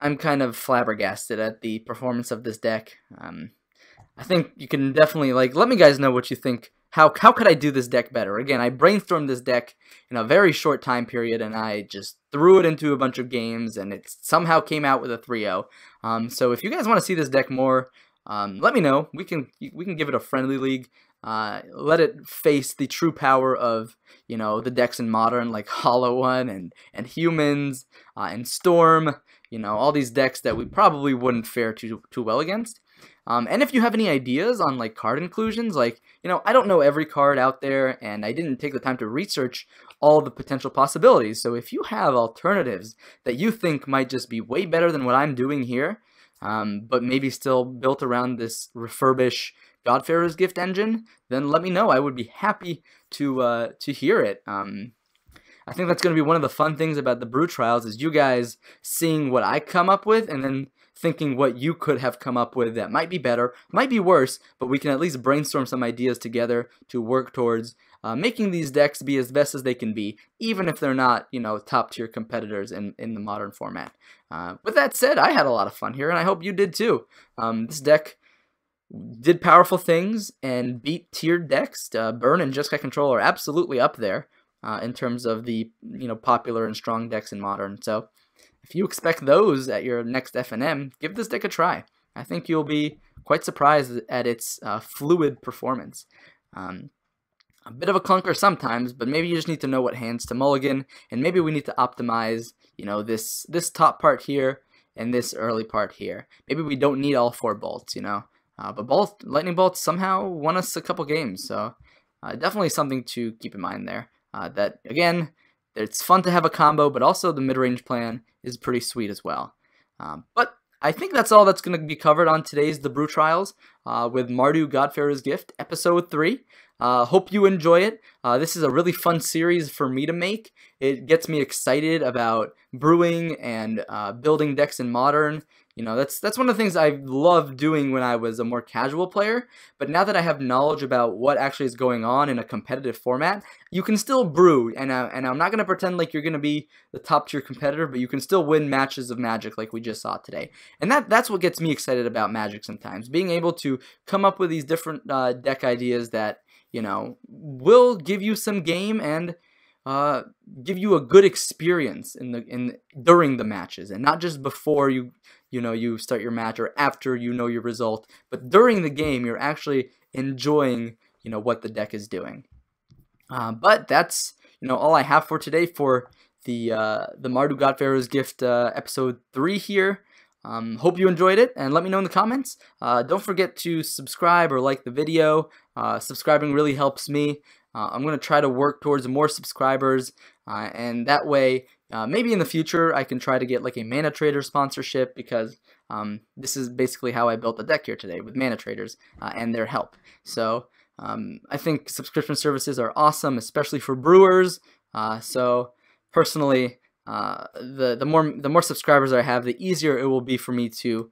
I'm kind of flabbergasted at the performance of this deck. I think you can definitely let me guys know what you think. How could I do this deck better? Again, I brainstormed this deck in a very short time period, and I just threw it into a bunch of games, and it somehow came out with a 3-0. So if you guys want to see this deck more, let me know. We can give it a friendly league. Let it face the true power of, you know, the decks in Modern, like Hollow One and Humans and Storm, you know, all these decks that we probably wouldn't fare too well against. And if you have any ideas on like card inclusions, like, you know, I don't know every card out there, and I didn't take the time to research all the potential possibilities. So if you have alternatives that you think might just be way better than what I'm doing here, but maybe still built around this Refurbish God-Pharaoh's Gift engine, then let me know. I would be happy to hear it. I think that's going to be one of the fun things about the Brew Trials, is you guys seeing what I come up with and then thinking what you could have come up with that might be better, might be worse, but we can at least brainstorm some ideas together to work towards making these decks be as best as they can be, even if they're not, you know, top-tier competitors in the Modern format. With that said, I had a lot of fun here, and I hope you did too. This deck did powerful things and beat tiered decks. Burn and Jeskai Control are absolutely up there in terms of the, you know, popular and strong decks in Modern. So if you expect those at your next FNM, give this deck a try. I think you'll be quite surprised at its fluid performance. A bit of a clunker sometimes, but maybe you just need to know what hands to mulligan, and maybe we need to optimize, you know, this top part here and this early part here. Maybe we don't need all 4 bolts, you know. But lightning bolts somehow won us a couple games, so definitely something to keep in mind there. That again, it's fun to have a combo, but also the mid-range plan is pretty sweet as well. But I think that's all that's going to be covered on today's The Brew Trials with Mardu God-Pharaoh's Gift, Episode 3. Hope you enjoy it. This is a really fun series for me to make. It gets me excited about brewing and building decks in Modern. You know, that's one of the things I loved doing when I was a more casual player, but now that I have knowledge about what actually is going on in a competitive format, you can still brew, and I'm not going to pretend like you're going to be the top tier competitor, but you can still win matches of Magic like we just saw today. And that's what gets me excited about Magic sometimes, being able to come up with these different deck ideas that, you know, will give you some game and give you a good experience during the matches, and not just before you start your match or after you know your result, but during the game you're actually enjoying, you know, what the deck is doing. But that's, you know, all I have for today for the Mardu God-Pharaoh's gift episode 3 here. Hope you enjoyed it, and let me know in the comments. Don't forget to subscribe or like the video. Subscribing really helps me. I'm going to try to work towards more subscribers, and that way, maybe in the future, I can try to get like a Mana Trader sponsorship, because this is basically how I built the deck here today, with Mana Traders and their help. So I think subscription services are awesome, especially for brewers. So personally, the more subscribers I have, the easier it will be for me to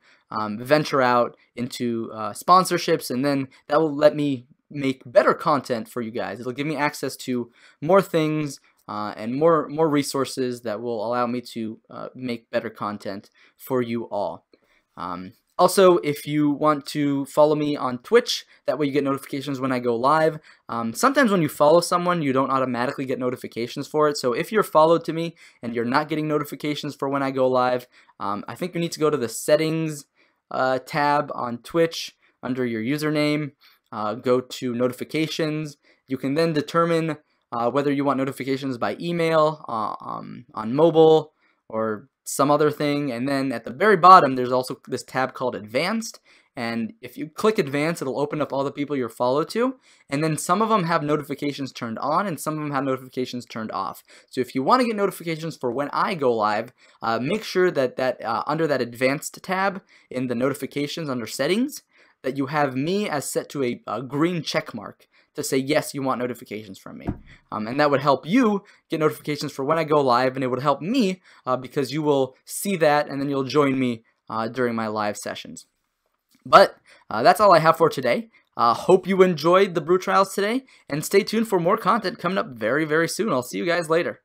venture out into sponsorships, and then that will let me make better content for you guys. It'll give me access to more things and more resources that will allow me to make better content for you all. Also, if you want to follow me on Twitch, that way you get notifications when I go live. Sometimes when you follow someone, you don't automatically get notifications for it. So if you're followed to me and you're not getting notifications for when I go live, I think you need to go to the settings tab on Twitch under your username. Go to notifications. You can then determine whether you want notifications by email, on mobile, or some other thing. And then at the very bottom, there's also this tab called Advanced. And if you click Advanced, it'll open up all the people you're followed to. And then some of them have notifications turned on, and some of them have notifications turned off. So if you want to get notifications for when I go live, make sure that under that Advanced tab in the notifications under Settings, that you have me as set to a green check mark to say, yes, you want notifications from me. And that would help you get notifications for when I go live, and it would help me because you will see that, and then you'll join me during my live sessions. But that's all I have for today. Hope you enjoyed the Brew Trials today, and stay tuned for more content coming up very, very soon. I'll see you guys later.